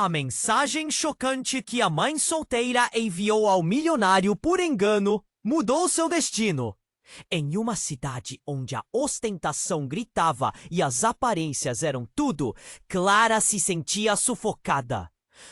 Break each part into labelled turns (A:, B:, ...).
A: A mensagem chocante que a mãe solteira enviou ao milionário por engano mudou seu destino. Em uma cidade onde a ostentação gritava e as aparências eram tudo, Clara se sentia sufocada.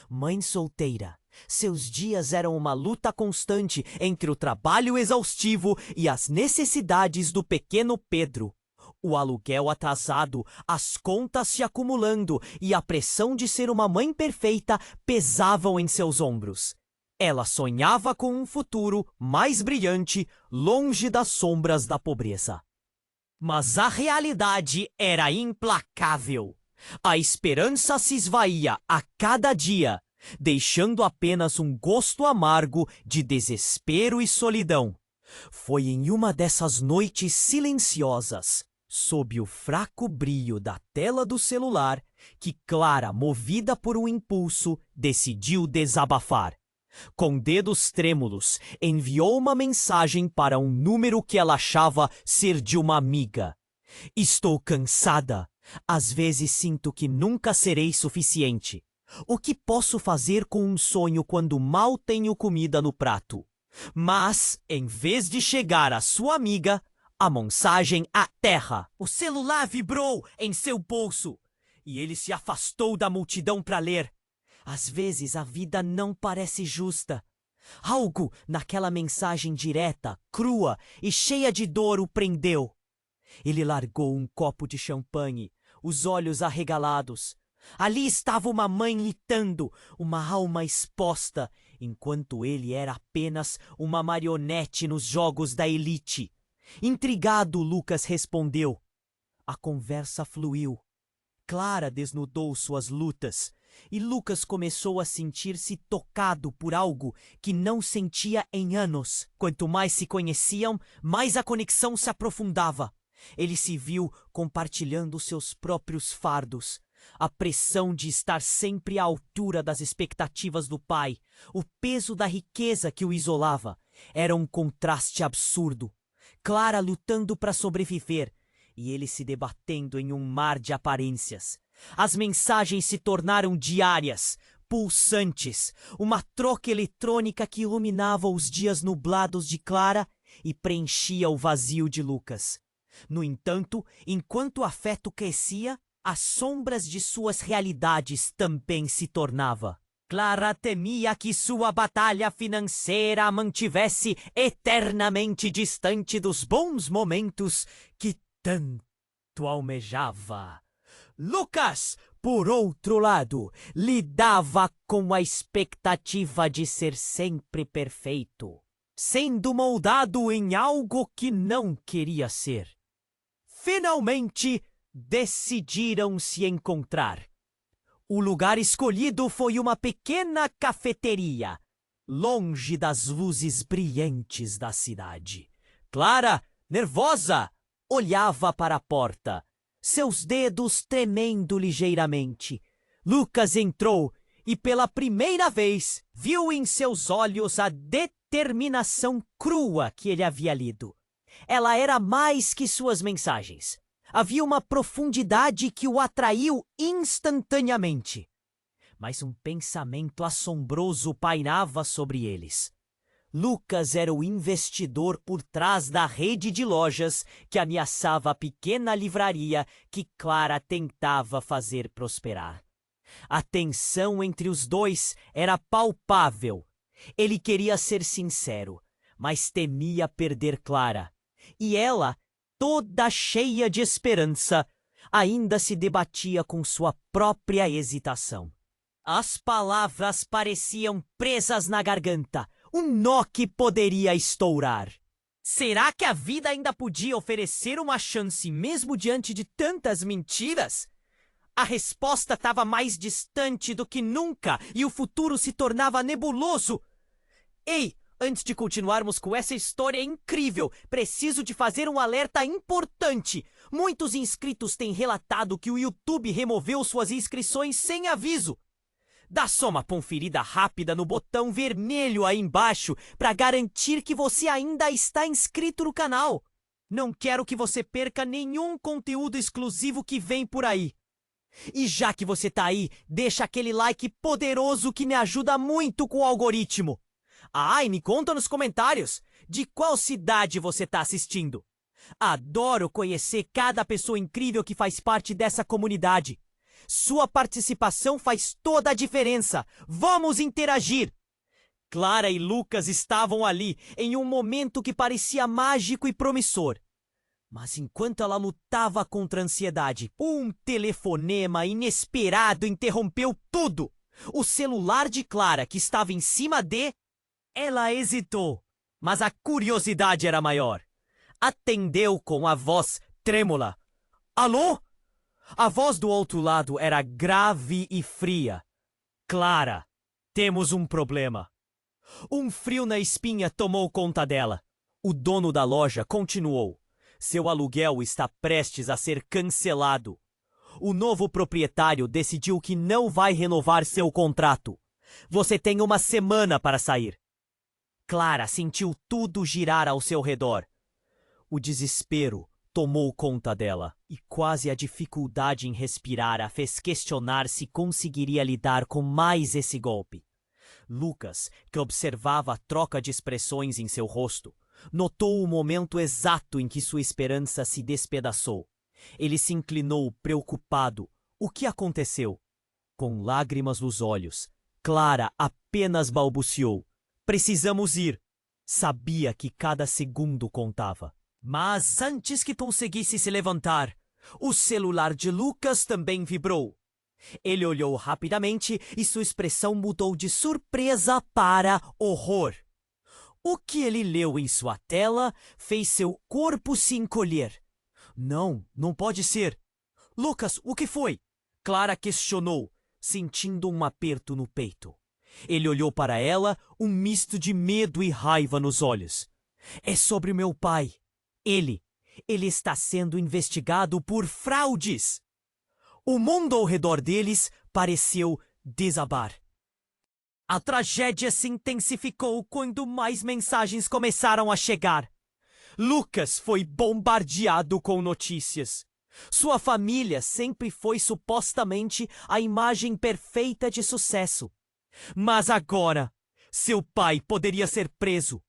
A: Mãe solteira, seus dias eram uma luta constante entre o trabalho exaustivo e as necessidades do pequeno Pedro. O aluguel atrasado, as contas se acumulando e a pressão de ser uma mãe perfeita pesavam em seus ombros. Ela sonhava com um futuro mais brilhante, longe das sombras da pobreza. Mas a realidade era implacável. A esperança se esvaía a cada dia, deixando apenas um gosto amargo de desespero e solidão. Foi em uma dessas noites silenciosas, sob o fraco brilho da tela do celular, que Clara, movida por um impulso, decidiu desabafar. Com dedos trêmulos, enviou uma mensagem para um número que ela achava ser de uma amiga. Estou cansada. Às vezes sinto que nunca serei suficiente. O que posso fazer com um sonho quando mal tenho comida no prato? Mas, em vez de chegar à sua amiga, a mensagem aterra. O celular vibrou em seu bolso e ele se afastou da multidão para ler. Às vezes a vida não parece justa. Algo naquela mensagem direta, crua e cheia de dor o prendeu. Ele largou um copo de champanhe, os olhos arregalados. Ali estava uma mãe lutando, uma alma exposta, enquanto ele era apenas uma marionete nos jogos da elite. Intrigado, Lucas respondeu. A conversa fluiu. Clara desnudou suas lutas. E Lucas começou a sentir-se tocado por algo que não sentia em anos. Quanto mais se conheciam, mais a conexão se aprofundava. Ele se viu compartilhando seus próprios fardos. A pressão de estar sempre à altura das expectativas do pai, o peso da riqueza que o isolava. Era um contraste absurdo. Clara lutando para sobreviver e ele se debatendo em um mar de aparências. As mensagens se tornaram diárias, pulsantes, uma troca eletrônica que iluminava os dias nublados de Clara e preenchia o vazio de Lucas. No entanto, enquanto o afeto crescia, as sombras de suas realidades também se tornavam. Clara temia que sua batalha financeira a mantivesse eternamente distante dos bons momentos que tanto almejava. Lucas, por outro lado, lidava com a expectativa de ser sempre perfeito, sendo moldado em algo que não queria ser. Finalmente, decidiram se encontrar. O lugar escolhido foi uma pequena cafeteria, longe das luzes brilhantes da cidade. Clara, nervosa, olhava para a porta, seus dedos tremendo ligeiramente. Lucas entrou e pela primeira vez viu em seus olhos a determinação crua que ele havia lido. Ela era mais que suas mensagens. Havia uma profundidade que o atraiu instantaneamente. Mas um pensamento assombroso pairava sobre eles. Lucas era o investidor por trás da rede de lojas que ameaçava a pequena livraria que Clara tentava fazer prosperar. A tensão entre os dois era palpável. Ele queria ser sincero, mas temia perder Clara. E ela, toda cheia de esperança, ainda se debatia com sua própria hesitação. As palavras pareciam presas na garganta. Um nó que poderia estourar. Será que a vida ainda podia oferecer uma chance mesmo diante de tantas mentiras? A resposta estava mais distante do que nunca e o futuro se tornava nebuloso. Ei, antes de continuarmos com essa história incrível, preciso de fazer um alerta importante. Muitos inscritos têm relatado que o YouTube removeu suas inscrições sem aviso. Dá só uma conferida rápida no botão vermelho aí embaixo para garantir que você ainda está inscrito no canal. Não quero que você perca nenhum conteúdo exclusivo que vem por aí. E já que você tá aí, deixa aquele like poderoso que me ajuda muito com o algoritmo. Ah, e me conta nos comentários de qual cidade você tá assistindo. Adoro conhecer cada pessoa incrível que faz parte dessa comunidade. Sua participação faz toda a diferença. Vamos interagir! Clara e Lucas estavam ali em um momento que parecia mágico e promissor. Mas enquanto ela lutava contra a ansiedade, um telefonema inesperado interrompeu tudo. O celular de Clara, que estava em cima de... Ela hesitou, mas a curiosidade era maior. Atendeu com a voz trêmula. Alô? A voz do outro lado era grave e fria. Clara, temos um problema. Um frio na espinha tomou conta dela. O dono da loja continuou. Seu aluguel está prestes a ser cancelado. O novo proprietário decidiu que não vai renovar seu contrato. Você tem uma semana para sair. Clara sentiu tudo girar ao seu redor. O desespero tomou conta dela e quase a dificuldade em respirar a fez questionar se conseguiria lidar com mais esse golpe. Lucas, que observava a troca de expressões em seu rosto, notou o momento exato em que sua esperança se despedaçou. Ele se inclinou, preocupado. O que aconteceu? Com lágrimas nos olhos, Clara apenas balbuciou. Precisamos ir. Sabia que cada segundo contava. Mas antes que conseguisse se levantar, o celular de Lucas também vibrou. Ele olhou rapidamente e sua expressão mudou de surpresa para horror. O que ele leu em sua tela fez seu corpo se encolher. Não pode ser. Lucas, o que foi? Clara questionou, sentindo um aperto no peito. Ele olhou para ela, um misto de medo e raiva nos olhos. É sobre meu pai. Ele está sendo investigado por fraudes. O mundo ao redor deles pareceu desabar. A tragédia se intensificou quando mais mensagens começaram a chegar. Lucas foi bombardeado com notícias. Sua família sempre foi supostamente a imagem perfeita de sucesso. Mas agora, seu pai poderia ser preso.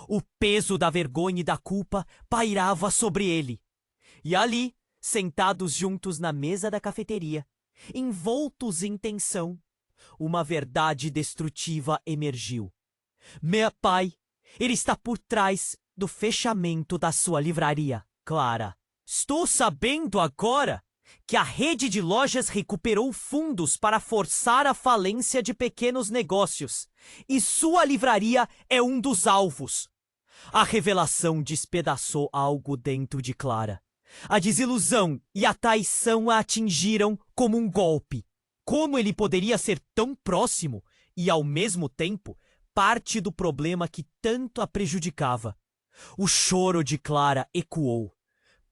A: O peso da vergonha e da culpa pairava sobre ele. E ali, sentados juntos na mesa da cafeteria, envoltos em tensão, uma verdade destrutiva emergiu. Meu pai, ele está por trás do fechamento da sua livraria. Clara, estou sabendo agora que a rede de lojas recuperou fundos para forçar a falência de pequenos negócios, e sua livraria é um dos alvos. A revelação despedaçou algo dentro de Clara. A desilusão e a traição a atingiram como um golpe. Como ele poderia ser tão próximo e, ao mesmo tempo, parte do problema que tanto a prejudicava? O choro de Clara ecoou.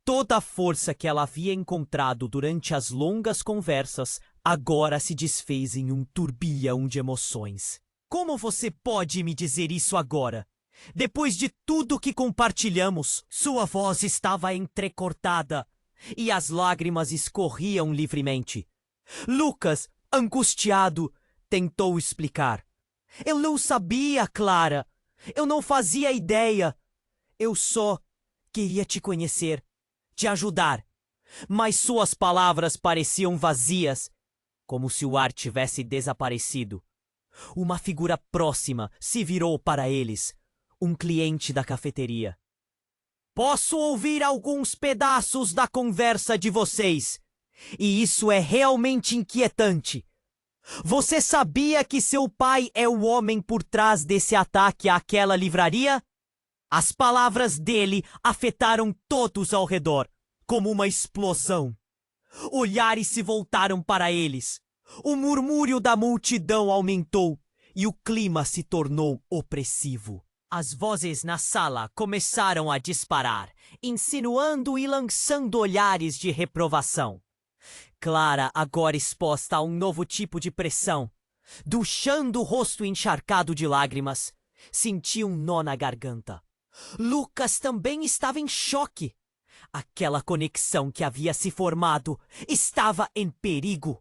A: Toda a força que ela havia encontrado durante as longas conversas agora se desfez em um turbilhão de emoções. Como você pode me dizer isso agora? Depois de tudo que compartilhamos, sua voz estava entrecortada e as lágrimas escorriam livremente. Lucas, angustiado, tentou explicar. Eu não sabia, Clara. Eu não fazia ideia. Eu só queria te conhecer, te ajudar. Mas suas palavras pareciam vazias, como se o ar tivesse desaparecido. Uma figura próxima se virou para eles, um cliente da cafeteria. Posso ouvir alguns pedaços da conversa de vocês, e isso é realmente inquietante. Você sabia que seu pai é o homem por trás desse ataque àquela livraria? As palavras dele afetaram todos ao redor, como uma explosão. Olhares se voltaram para eles. O murmúrio da multidão aumentou e o clima se tornou opressivo. As vozes na sala começaram a disparar, insinuando e lançando olhares de reprovação. Clara, agora exposta a um novo tipo de pressão, duchando o rosto encharcado de lágrimas, sentia um nó na garganta. Lucas também estava em choque. Aquela conexão que havia se formado estava em perigo.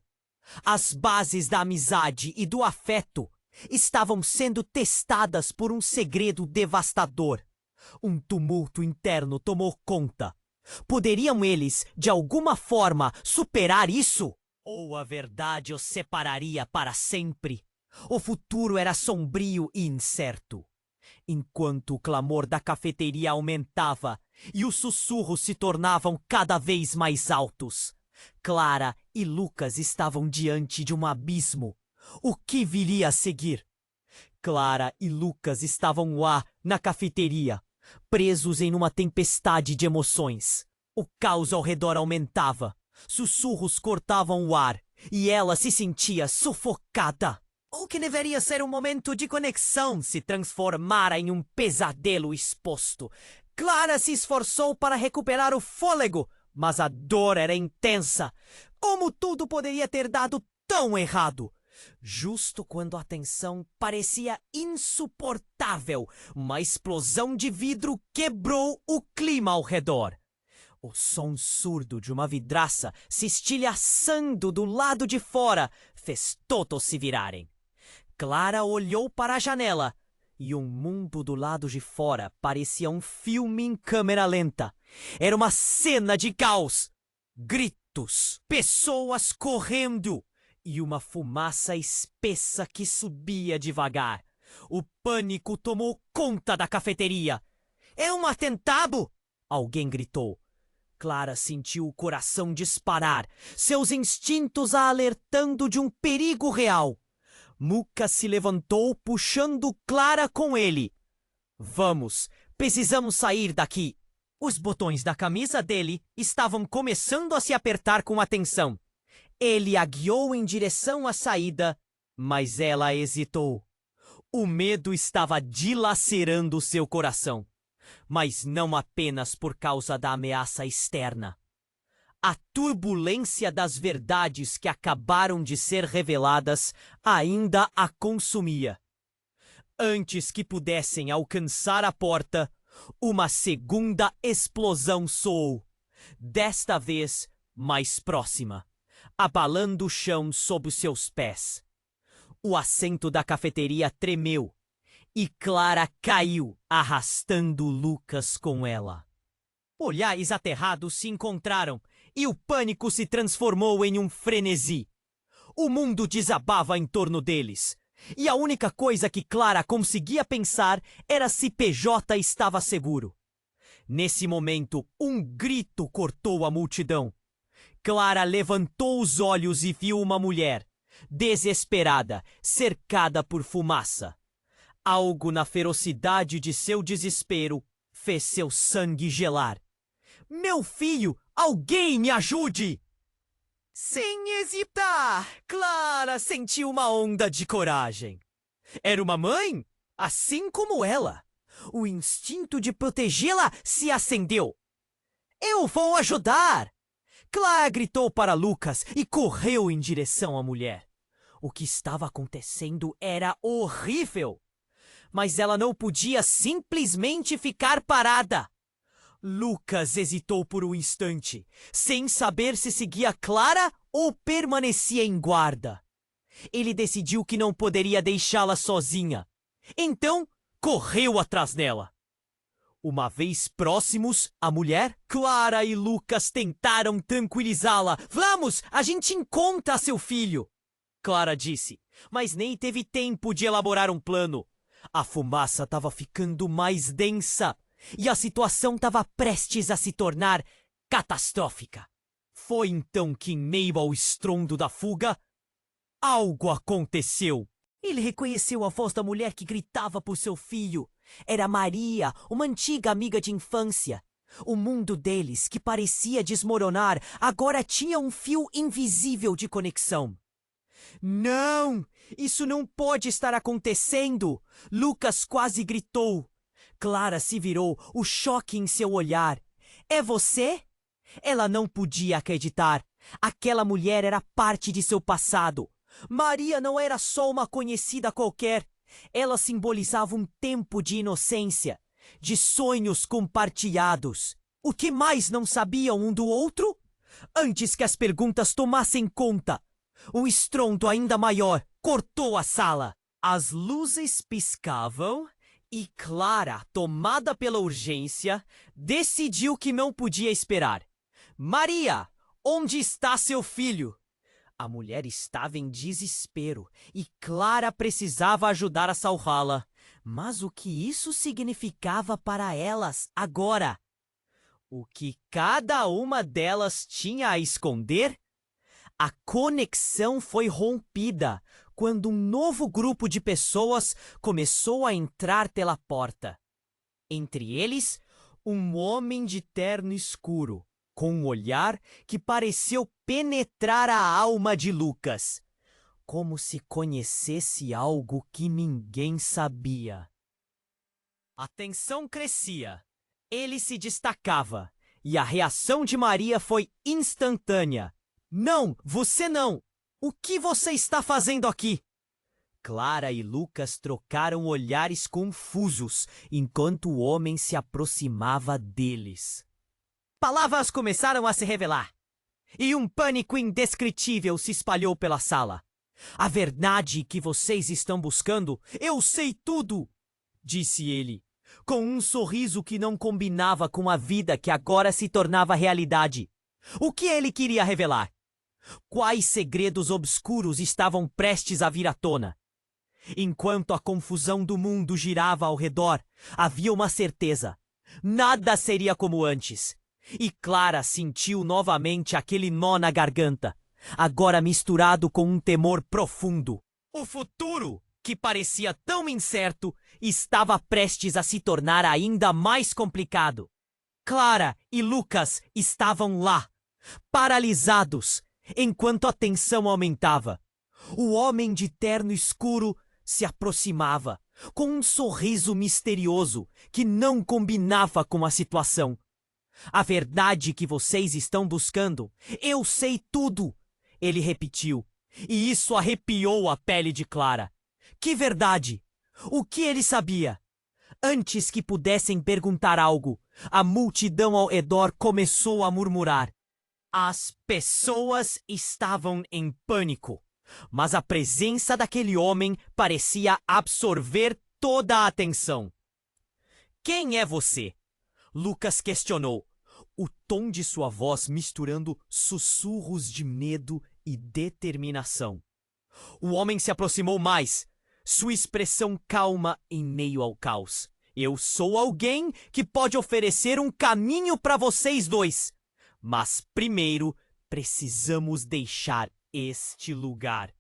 A: As bases da amizade e do afeto estavam sendo testadas por um segredo devastador. Um tumulto interno tomou conta. Poderiam eles, de alguma forma, superar isso? Ou a verdade os separaria para sempre? O futuro era sombrio e incerto. Enquanto o clamor da cafeteria aumentava e os sussurros se tornavam cada vez mais altos, Clara e Lucas estavam diante de um abismo. O que viria a seguir? Clara e Lucas estavam lá, na cafeteria, presos em uma tempestade de emoções. O caos ao redor aumentava. Sussurros cortavam o ar e ela se sentia sufocada. O que deveria ser um momento de conexão se transformara em um pesadelo exposto. Clara se esforçou para recuperar o fôlego, mas a dor era intensa. Como tudo poderia ter dado tão errado? Justo quando a tensão parecia insuportável, uma explosão de vidro quebrou o clima ao redor. O som surdo de uma vidraça se estilhaçando do lado de fora fez todos se virarem. Clara olhou para a janela e um mundo do lado de fora parecia um filme em câmera lenta. Era uma cena de caos. Gritos, pessoas correndo e uma fumaça espessa que subia devagar. O pânico tomou conta da cafeteria. É um atentado! Alguém gritou. Clara sentiu o coração disparar, seus instintos a alertando de um perigo real. Muka se levantou, puxando Clara com ele. Vamos, precisamos sair daqui. Os botões da camisa dele estavam começando a se apertar com atenção. Ele a guiou em direção à saída, mas ela hesitou. O medo estava dilacerando seu coração, mas não apenas por causa da ameaça externa. A turbulência das verdades que acabaram de ser reveladas ainda a consumia. Antes que pudessem alcançar a porta, uma segunda explosão soou, desta vez mais próxima, abalando o chão sob os seus pés. O assento da cafeteria tremeu e Clara caiu, arrastando Lucas com ela. Olhares aterrados se encontraram e o pânico se transformou em um frenesi. O mundo desabava em torno deles, e a única coisa que Clara conseguia pensar era se PJ estava seguro. Nesse momento, um grito cortou a multidão. Clara levantou os olhos e viu uma mulher, desesperada, cercada por fumaça. Algo na ferocidade de seu desespero fez seu sangue gelar. Meu filho, alguém me ajude! Sem hesitar, Clara sentiu uma onda de coragem. Era uma mãe, assim como ela. O instinto de protegê-la se acendeu. Eu vou ajudar! Clara gritou para Lucas e correu em direção à mulher. O que estava acontecendo era horrível. Mas ela não podia simplesmente ficar parada. Lucas hesitou por um instante, sem saber se seguia Clara ou permanecia em guarda. Ele decidiu que não poderia deixá-la sozinha. Então, correu atrás dela. Uma vez próximos, a mulher, Clara e Lucas tentaram tranquilizá-la. Vamos, a gente encontra seu filho! Clara disse, mas nem teve tempo de elaborar um plano. A fumaça estava ficando mais densa e a situação estava prestes a se tornar catastrófica. Foi então que, em meio ao estrondo da fuga, algo aconteceu. Ele reconheceu a voz da mulher que gritava por seu filho. Era Maria, uma antiga amiga de infância. O mundo deles, que parecia desmoronar, agora tinha um fio invisível de conexão. Não! Isso não pode estar acontecendo! Lucas quase gritou. Clara se virou, o choque em seu olhar. É você? Ela não podia acreditar. Aquela mulher era parte de seu passado. Maria não era só uma conhecida qualquer. Ela simbolizava um tempo de inocência, de sonhos compartilhados O que mais não sabiam um do outro? Antes que as perguntas tomassem conta, um estrondo ainda maior cortou a sala. As luzes piscavam e Clara, tomada pela urgência, decidiu que não podia esperar. Maria, onde está seu filho? A mulher estava em desespero e Clara precisava ajudar a salvá-la. Mas o que isso significava para elas agora? O que cada uma delas tinha a esconder? A conexão foi rompida quando um novo grupo de pessoas começou a entrar pela porta. Entre eles, um homem de terno escuro, com um olhar que pareceu penetrar a alma de Lucas, como se conhecesse algo que ninguém sabia. A tensão crescia. Ele se destacava, e a reação de Maria foi instantânea. Não, você não! O que você está fazendo aqui? Clara e Lucas trocaram olhares confusos enquanto o homem se aproximava deles. Palavras começaram a se revelar, e um pânico indescritível se espalhou pela sala. A verdade que vocês estão buscando, eu sei tudo, disse ele, com um sorriso que não combinava com a vida que agora se tornava realidade. O que ele queria revelar? Quais segredos obscuros estavam prestes a vir à tona? Enquanto a confusão do mundo girava ao redor, havia uma certeza. Nada seria como antes. E Clara sentiu novamente aquele nó na garganta, agora misturado com um temor profundo. O futuro, que parecia tão incerto, estava prestes a se tornar ainda mais complicado. Clara e Lucas estavam lá, paralisados, enquanto a tensão aumentava. O homem de terno escuro se aproximava, com um sorriso misterioso que não combinava com a situação. A verdade que vocês estão buscando, eu sei tudo, ele repetiu, e isso arrepiou a pele de Clara. Que verdade? O que ele sabia? Antes que pudessem perguntar algo, a multidão ao redor começou a murmurar. As pessoas estavam em pânico, mas a presença daquele homem parecia absorver toda a atenção. Quem é você? Lucas questionou, o tom de sua voz misturando sussurros de medo e determinação. O homem se aproximou mais, sua expressão calma em meio ao caos. Eu sou alguém que pode oferecer um caminho para vocês dois. Mas primeiro precisamos deixar este lugar.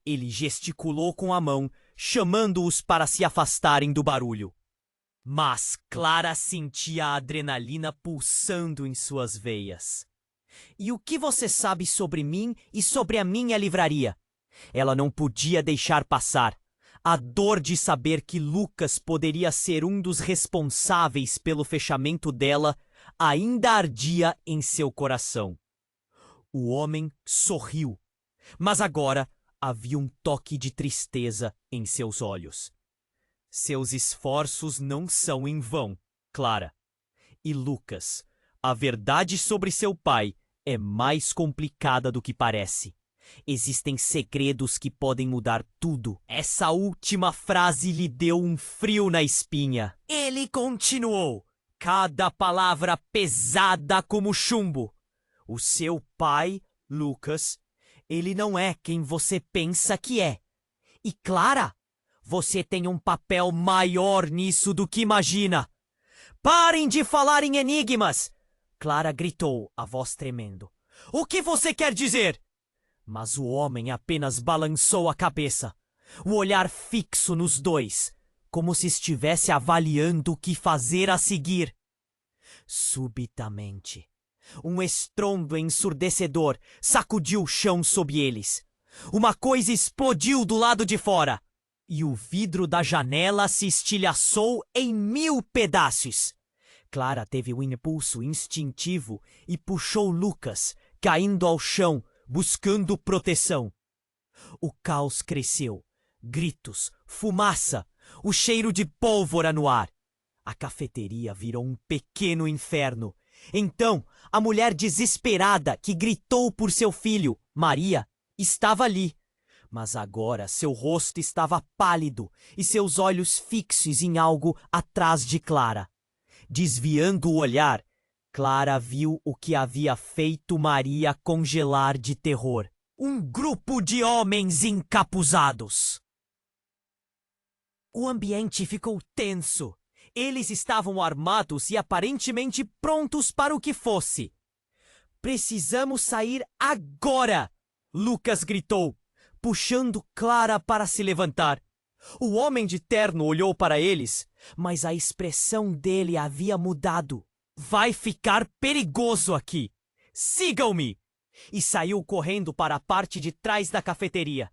A: Ele gesticulou com a mão, chamando-os para se afastarem do barulho. Mas Clara sentia a adrenalina pulsando em suas veias. E o que você sabe sobre mim e sobre a minha livraria? Ela não podia deixar passar. A dor de saber que Lucas poderia ser um dos responsáveis pelo fechamento dela ainda ardia em seu coração. O homem sorriu, mas agora havia um toque de tristeza em seus olhos. Seus esforços não são em vão, Clara. E Lucas, a verdade sobre seu pai é mais complicada do que parece. Existem segredos que podem mudar tudo. Essa última frase lhe deu um frio na espinha. Ele continuou, cada palavra pesada como chumbo. O seu pai, Lucas, ele não é quem você pensa que é. E Clara, você tem um papel maior nisso do que imagina. Parem de falar em enigmas! Clara gritou, a voz tremendo. O que você quer dizer? Mas o homem apenas balançou a cabeça, o olhar fixo nos dois, como se estivesse avaliando o que fazer a seguir. Subitamente, um estrondo ensurdecedor sacudiu o chão sob eles. Uma coisa explodiu do lado de fora, e o vidro da janela se estilhaçou em 1000 pedaços. Clara teve um impulso instintivo e puxou Lucas, caindo ao chão, buscando proteção. O caos cresceu. Gritos, fumaça, o cheiro de pólvora no ar. A cafeteria virou um pequeno inferno Então, a mulher desesperada que gritou por seu filho, Maria, estava ali. Mas agora seu rosto estava pálido e seus olhos fixos em algo atrás de Clara. Desviando o olhar, Clara viu o que havia feito Maria congelar de terror. Um grupo de homens encapuzados. O ambiente ficou tenso. Eles estavam armados e aparentemente prontos para o que fosse. Precisamos sair agora! Lucas gritou, puxando Clara para se levantar. O homem de terno olhou para eles, mas a expressão dele havia mudado. Vai ficar perigoso aqui! Sigam-me! E saiu correndo para a parte de trás da cafeteria.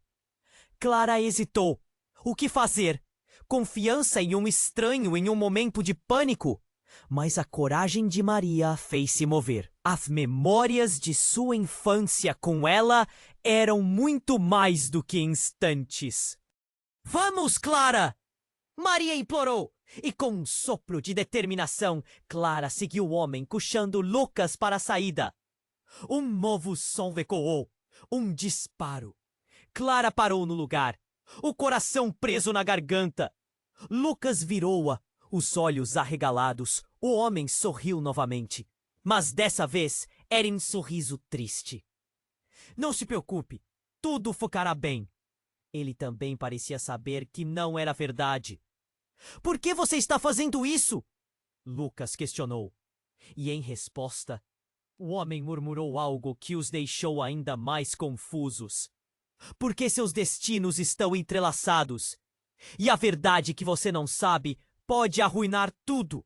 A: Clara hesitou. O que fazer? Confiança em um estranho em um momento de pânico? Mas a coragem de Maria a fez se mover. As memórias de sua infância com ela eram muito mais do que instantes. Vamos, Clara! Maria implorou. E com um sopro de determinação, Clara seguiu o homem, puxando Lucas para a saída. Um novo som ecoou. Um disparo. Clara parou no lugar, o coração preso na garganta. Lucas virou-a, os olhos arregalados. O homem sorriu novamente, mas dessa vez era um sorriso triste. Não se preocupe, tudo ficará bem. Ele também parecia saber que não era verdade. Por que você está fazendo isso? Lucas questionou. E em resposta, o homem murmurou algo que os deixou ainda mais confusos. Porque seus destinos estão entrelaçados. E a verdade que você não sabe pode arruinar tudo.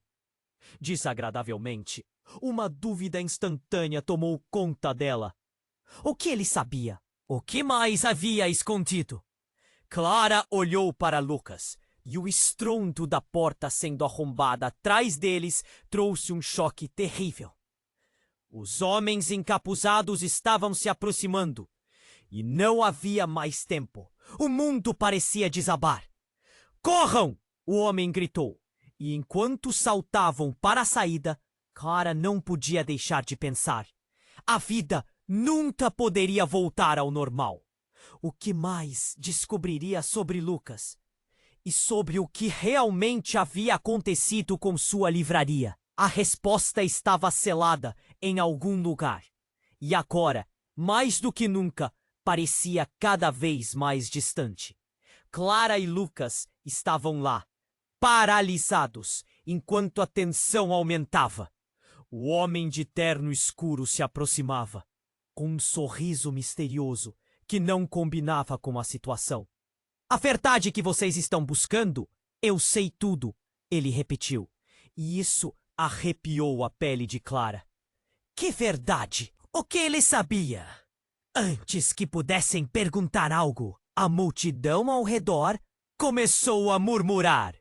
A: Desagradavelmente, uma dúvida instantânea tomou conta dela. O que ele sabia? O que mais havia escondido? Clara olhou para Lucas, e o estrondo da porta sendo arrombada atrás deles trouxe um choque terrível. Os homens encapuzados estavam se aproximando, e não havia mais tempo. O mundo parecia desabar. Corram! O homem gritou, e enquanto saltavam para a saída, Clara não podia deixar de pensar. A vida nunca poderia voltar ao normal. O que mais descobriria sobre Lucas? E sobre o que realmente havia acontecido com sua livraria? A resposta estava selada em algum lugar. E agora, mais do que nunca, parecia cada vez mais distante. Clara e Lucas estavam lá, paralisados, enquanto a tensão aumentava. O homem de terno escuro se aproximava, com um sorriso misterioso que não combinava com a situação. A verdade que vocês estão buscando, eu sei tudo, ele repetiu. E isso arrepiou a pele de Clara. Que verdade? O que ele sabia? Antes que pudessem perguntar algo, a multidão ao redor começou a murmurar.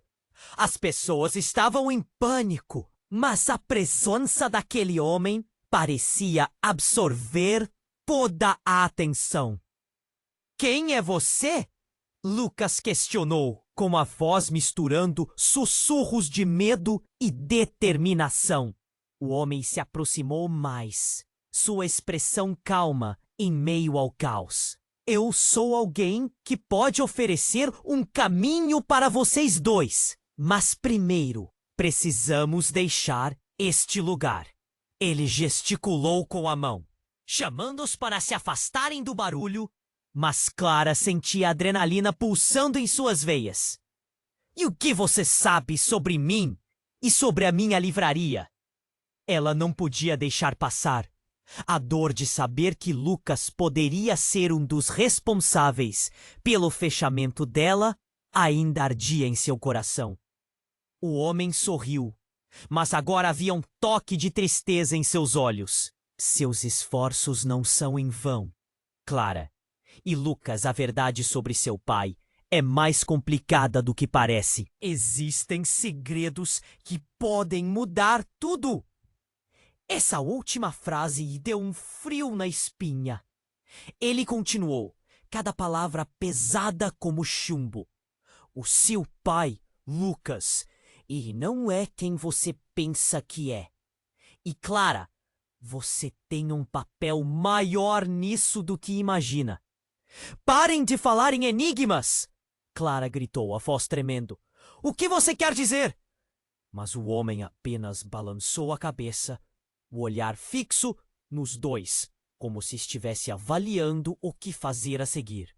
A: As pessoas estavam em pânico, mas a presença daquele homem parecia absorver toda a atenção. Quem é você? Lucas questionou, com a voz misturando sussurros de medo e determinação. O homem se aproximou mais, sua expressão calma em meio ao caos. Eu sou alguém que pode oferecer um caminho para vocês dois, mas primeiro precisamos deixar este lugar. Ele gesticulou com a mão, chamando-os para se afastarem do barulho, mas Clara sentia a adrenalina pulsando em suas veias. E o que você sabe sobre mim e sobre a minha livraria? Ela não podia deixar passar. A dor de saber que Lucas poderia ser um dos responsáveis pelo fechamento dela ainda ardia em seu coração. O homem sorriu, mas agora havia um toque de tristeza em seus olhos. Seus esforços não são em vão, Clara. E Lucas, a verdade sobre seu pai é mais complicada do que parece. Existem segredos que podem mudar tudo. Essa última frase lhe deu um frio na espinha. Ele continuou, cada palavra pesada como chumbo. O seu pai, Lucas, e não é quem você pensa que é. E Clara, você tem um papel maior nisso do que imagina. Parem de falar em enigmas! Clara gritou, a voz tremendo. O que você quer dizer? Mas o homem apenas balançou a cabeça, o olhar fixo nos dois, como se estivesse avaliando o que fazer a seguir.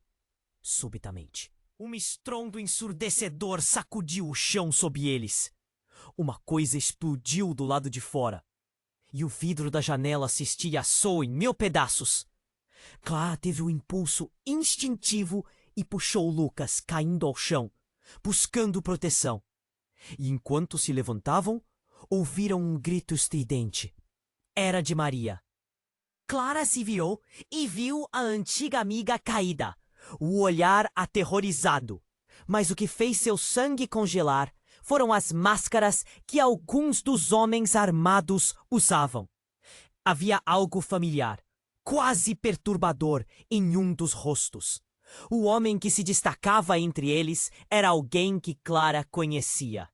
A: Subitamente, um estrondo ensurdecedor sacudiu o chão sob eles. Uma coisa explodiu do lado de fora, e o vidro da janela se estilhaçou em 1000 pedaços. Clara teve um impulso instintivo e puxou Lucas, caindo ao chão, buscando proteção. E enquanto se levantavam, ouviram um grito estridente. Era de Maria. Clara se virou e viu a antiga amiga caída, o olhar aterrorizado. Mas o que fez seu sangue congelar foram as máscaras que alguns dos homens armados usavam. Havia algo familiar, quase perturbador, em um dos rostos. O homem que se destacava entre eles era alguém que Clara conhecia.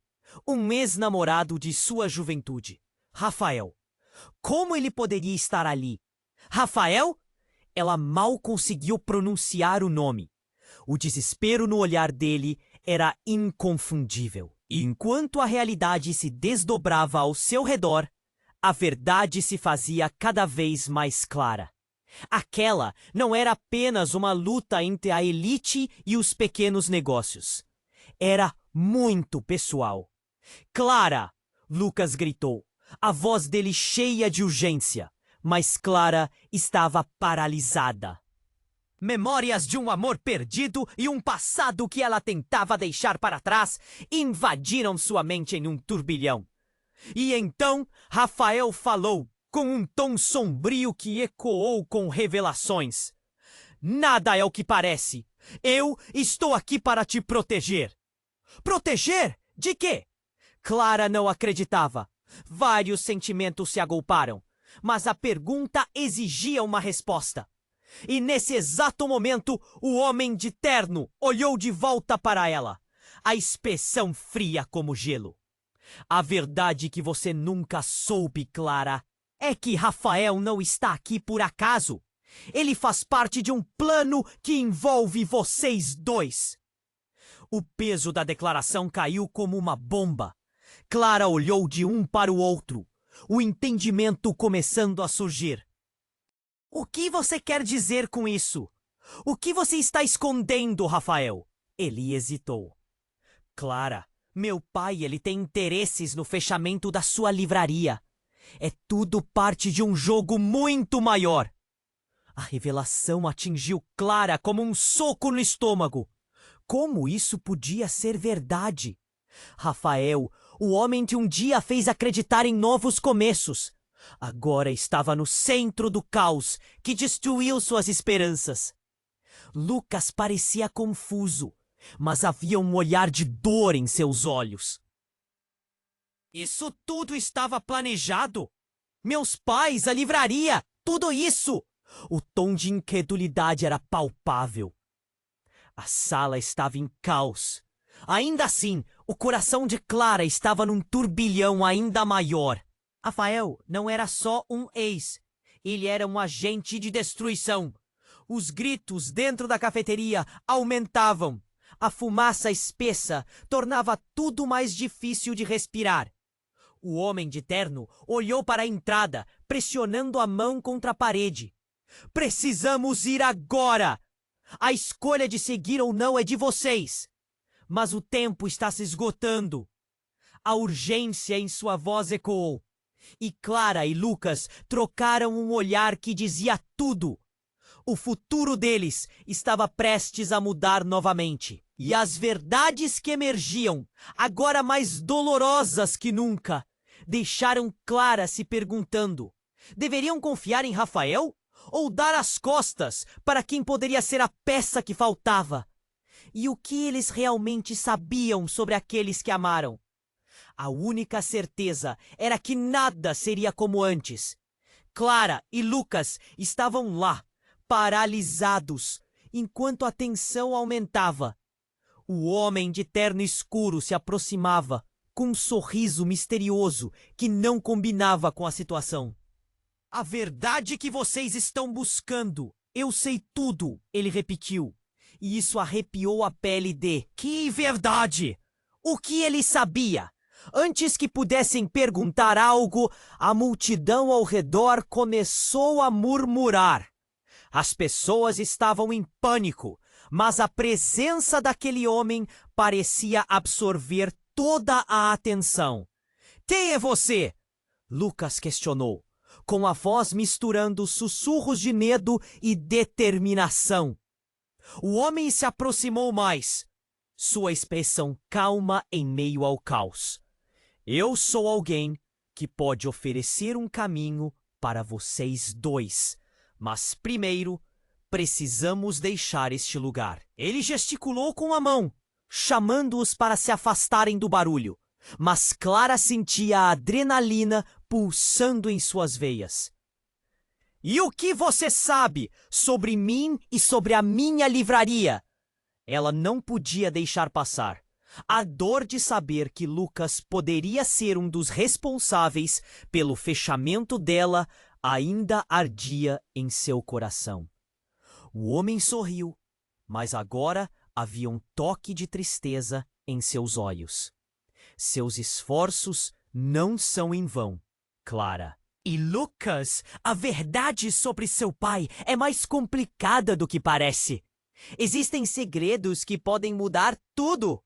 A: Um ex-namorado de sua juventude, Rafael. Como ele poderia estar ali? Rafael? Ela mal conseguiu pronunciar o nome. O desespero no olhar dele era inconfundível. E enquanto a realidade se desdobrava ao seu redor, a verdade se fazia cada vez mais clara. Aquela não era apenas uma luta entre a elite e os pequenos negócios. Era muito pessoal. Clara! Lucas gritou, a voz dele cheia de urgência, mas Clara estava paralisada. Memórias de um amor perdido e um passado que ela tentava deixar para trás invadiram sua mente em um turbilhão. E então Rafael falou, com um tom sombrio que ecoou com revelações. Nada é o que parece. Eu estou aqui para te proteger. Proteger? De quê? Clara não acreditava. Vários sentimentos se agolparam, mas a pergunta exigia uma resposta. E nesse exato momento, o homem de terno olhou de volta para ela, a expressão fria como gelo. A verdade que você nunca soube, Clara, é que Rafael não está aqui por acaso. Ele faz parte de um plano que envolve vocês dois. O peso da declaração caiu como uma bomba. Clara olhou de um para o outro, o entendimento começando a surgir. O que você quer dizer com isso? O que você está escondendo, Rafael? Ele hesitou. Clara, meu pai, ele tem interesses no fechamento da sua livraria. É tudo parte de um jogo muito maior. A revelação atingiu Clara como um soco no estômago. Como isso podia ser verdade? Rafael, o homem que um dia fez acreditar em novos começos, agora estava no centro do caos que destruiu suas esperanças. Lucas parecia confuso, mas havia um olhar de dor em seus olhos. Isso tudo estava planejado? Meus pais, a livraria, tudo isso! O tom de incredulidade era palpável. A sala estava em caos. Ainda assim, o coração de Clara estava num turbilhão ainda maior. Rafael não era só um ex. Ele era um agente de destruição. Os gritos dentro da cafeteria aumentavam. A fumaça espessa tornava tudo mais difícil de respirar. O homem de terno olhou para a entrada, pressionando a mão contra a parede. Precisamos ir agora! A escolha de seguir ou não é de vocês. Mas o tempo está se esgotando. A urgência em sua voz ecoou. E Clara e Lucas trocaram um olhar que dizia tudo. O futuro deles estava prestes a mudar novamente. E as verdades que emergiam, agora mais dolorosas que nunca, deixaram Clara se perguntando: deveriam confiar em Rafael? Ou dar as costas para quem poderia ser a peça que faltava? E o que eles realmente sabiam sobre aqueles que amaram? A única certeza era que nada seria como antes. Clara e Lucas estavam lá, paralisados, enquanto a tensão aumentava. O homem de terno escuro se aproximava, com um sorriso misterioso que não combinava com a situação. A verdade que vocês estão buscando. Eu sei tudo, ele repetiu. E isso arrepiou a pele de... Que verdade! O que ele sabia? Antes que pudessem perguntar algo, a multidão ao redor começou a murmurar. As pessoas estavam em pânico, mas a presença daquele homem parecia absorver toda a atenção. Quem é você? Lucas questionou, com a voz misturando sussurros de medo e determinação. O homem se aproximou mais, sua expressão calma em meio ao caos. Eu sou alguém que pode oferecer um caminho para vocês dois, mas primeiro precisamos deixar este lugar. Ele gesticulou com a mão, chamando-os para se afastarem do barulho, mas Clara sentia a adrenalina pulsando em suas veias. E o que você sabe sobre mim e sobre a minha livraria? Ela não podia deixar passar. A dor de saber que Lucas poderia ser um dos responsáveis pelo fechamento dela ainda ardia em seu coração. O homem sorriu, mas agora havia um toque de tristeza em seus olhos. Seus esforços não são em vão, Clara. E Lucas, a verdade sobre seu pai é mais complicada do que parece. Existem segredos que podem mudar tudo.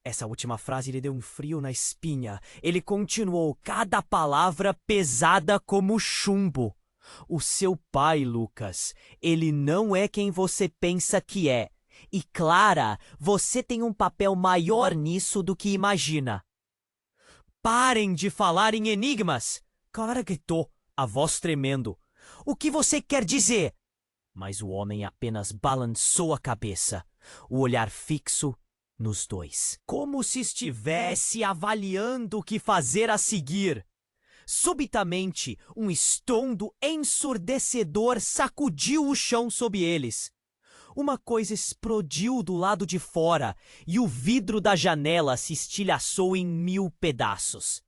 A: Essa última frase lhe deu um frio na espinha. Ele continuou, cada palavra pesada como chumbo. O seu pai, Lucas, ele não é quem você pensa que é. E Clara, você tem um papel maior nisso do que imagina. Parem de falar em enigmas! Clara gritou, a voz tremendo. O que você quer dizer? Mas o homem apenas balançou a cabeça, o olhar fixo nos dois, como se estivesse avaliando o que fazer a seguir. Subitamente, um estrondo ensurdecedor sacudiu o chão sob eles. Uma coisa explodiu do lado de fora e o vidro da janela se estilhaçou em 1000 pedaços.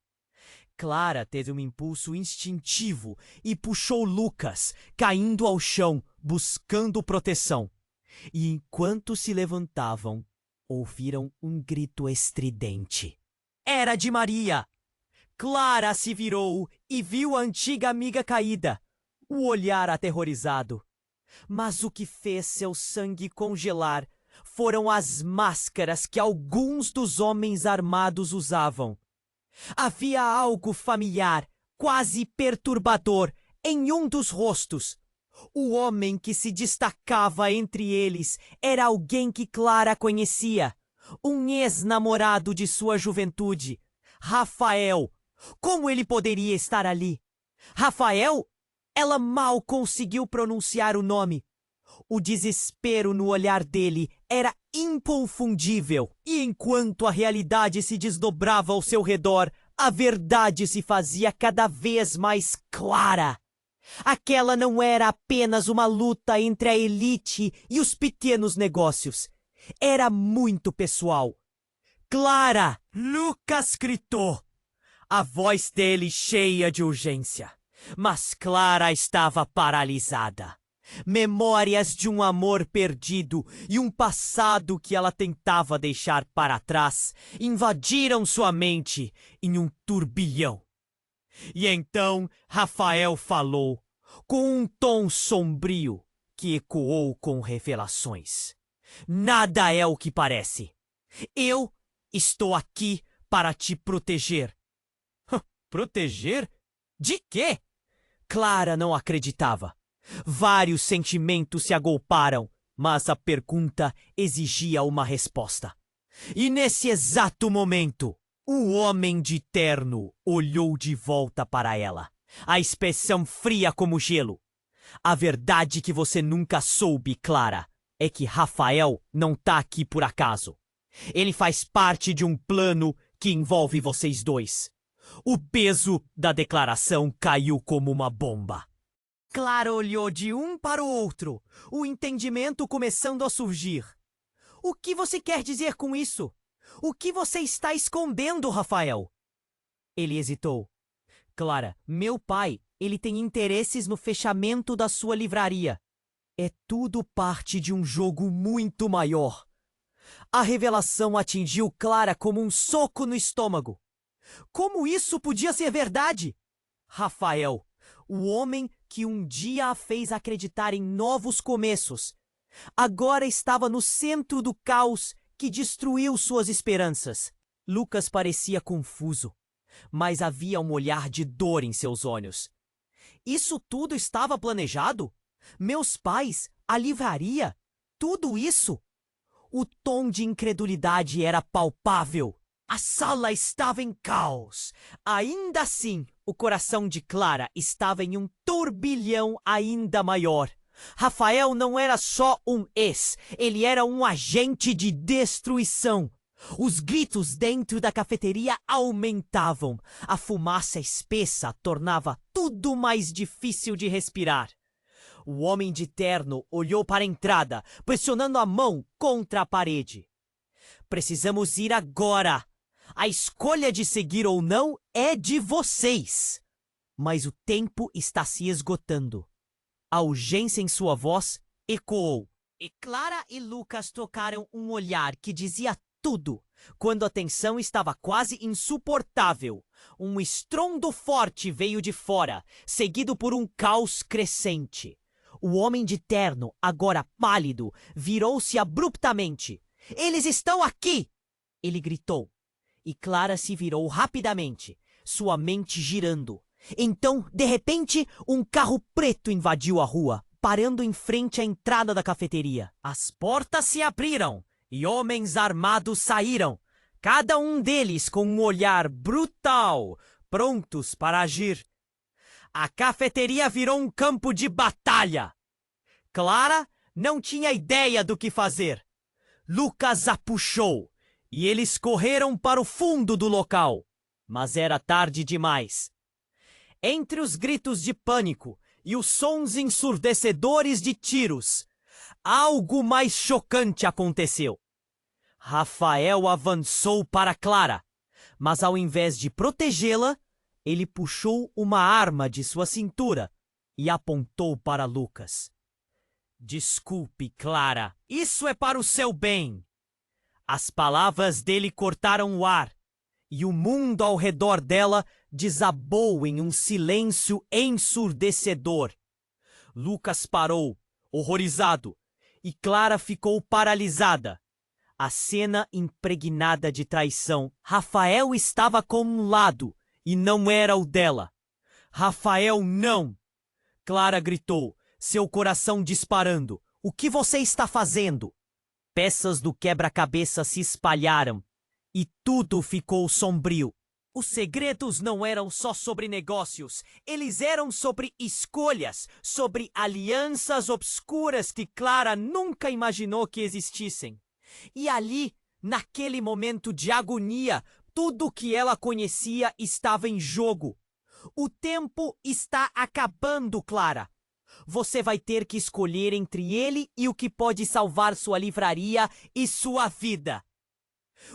A: Clara teve um impulso instintivo e puxou Lucas, caindo ao chão, buscando proteção. E enquanto se levantavam, ouviram um grito estridente. Era de Maria! Clara se virou e viu a antiga amiga caída, o olhar aterrorizado. Mas o que fez seu sangue congelar foram as máscaras que alguns dos homens armados usavam. Havia algo familiar, quase perturbador, em um dos rostos. O homem que se destacava entre eles era alguém que Clara conhecia, um ex-namorado de sua juventude, Rafael. Como ele poderia estar ali? Rafael? Ela mal conseguiu pronunciar o nome. O desespero no olhar dele era inconfundível. E enquanto a realidade se desdobrava ao seu redor, a verdade se fazia cada vez mais clara. Aquela não era apenas uma luta entre a elite e os pequenos negócios. Era muito pessoal. Clara! Lucas gritou, a voz dele cheia de urgência. Mas Clara estava paralisada. Memórias de um amor perdido e um passado que ela tentava deixar para trás invadiram sua mente em um turbilhão. E então Rafael falou, com um tom sombrio que ecoou com revelações. Nada é o que parece. Eu estou aqui para te proteger. Proteger? De quê? Clara não acreditava. Vários sentimentos se agolparam, mas a pergunta exigia uma resposta. E nesse exato momento, o homem de terno olhou de volta para ela, a expressão fria como gelo. A verdade que você nunca soube, Clara, é que Rafael não tá aqui por acaso. Ele faz parte de um plano que envolve vocês dois. O peso da declaração caiu como uma bomba. Clara olhou de um para o outro, o entendimento começando a surgir. O que você quer dizer com isso? O que você está escondendo, Rafael? Ele hesitou. Clara, meu pai, ele tem interesses no fechamento da sua livraria. É tudo parte de um jogo muito maior. A revelação atingiu Clara como um soco no estômago. Como isso podia ser verdade? Rafael, o homem que um dia a fez acreditar em novos começos, agora estava no centro do caos que destruiu suas esperanças. Lucas parecia confuso, mas havia um olhar de dor em seus olhos. Isso tudo estava planejado? Meus pais, a livraria, tudo isso? O tom de incredulidade era palpável. A sala estava em caos. Ainda assim, o coração de Clara estava em um turbilhão ainda maior. Rafael não era só um ex, ele era um agente de destruição. Os gritos dentro da cafeteria aumentavam. A fumaça espessa tornava tudo mais difícil de respirar. O homem de terno olhou para a entrada, pressionando a mão contra a parede. Precisamos ir agora. A escolha de seguir ou não é de vocês. Mas o tempo está se esgotando. A urgência em sua voz ecoou. E Clara e Lucas trocaram um olhar que dizia tudo, quando a tensão estava quase insuportável. Um estrondo forte veio de fora, seguido por um caos crescente. O homem de terno, agora pálido, virou-se abruptamente. Eles estão aqui! Ele gritou. E Clara se virou rapidamente, sua mente girando. Então, de repente, um carro preto invadiu a rua, parando em frente à entrada da cafeteria. As portas se abriram e homens armados saíram, cada um deles com um olhar brutal, prontos para agir. A cafeteria virou um campo de batalha. Clara não tinha ideia do que fazer. Lucas a puxou e eles correram para o fundo do local. Mas era tarde demais. Entre os gritos de pânico e os sons ensurdecedores de tiros, algo mais chocante aconteceu. Rafael avançou para Clara, mas ao invés de protegê-la, ele puxou uma arma de sua cintura e apontou para Lucas. Desculpe, Clara, isso é para o seu bem. As palavras dele cortaram o ar e o mundo ao redor dela desabou em um silêncio ensurdecedor. Lucas parou, horrorizado, e Clara ficou paralisada. A cena impregnada de traição. Rafael estava com um lado e não era o dela. Rafael, não! Clara gritou, seu coração disparando. O que você está fazendo? Peças do quebra-cabeça se espalharam e tudo ficou sombrio. Os segredos não eram só sobre negócios, eles eram sobre escolhas, sobre alianças obscuras que Clara nunca imaginou que existissem. E ali, naquele momento de agonia, tudo o que ela conhecia estava em jogo. O tempo está acabando, Clara. Você vai ter que escolher entre ele e o que pode salvar sua livraria e sua vida.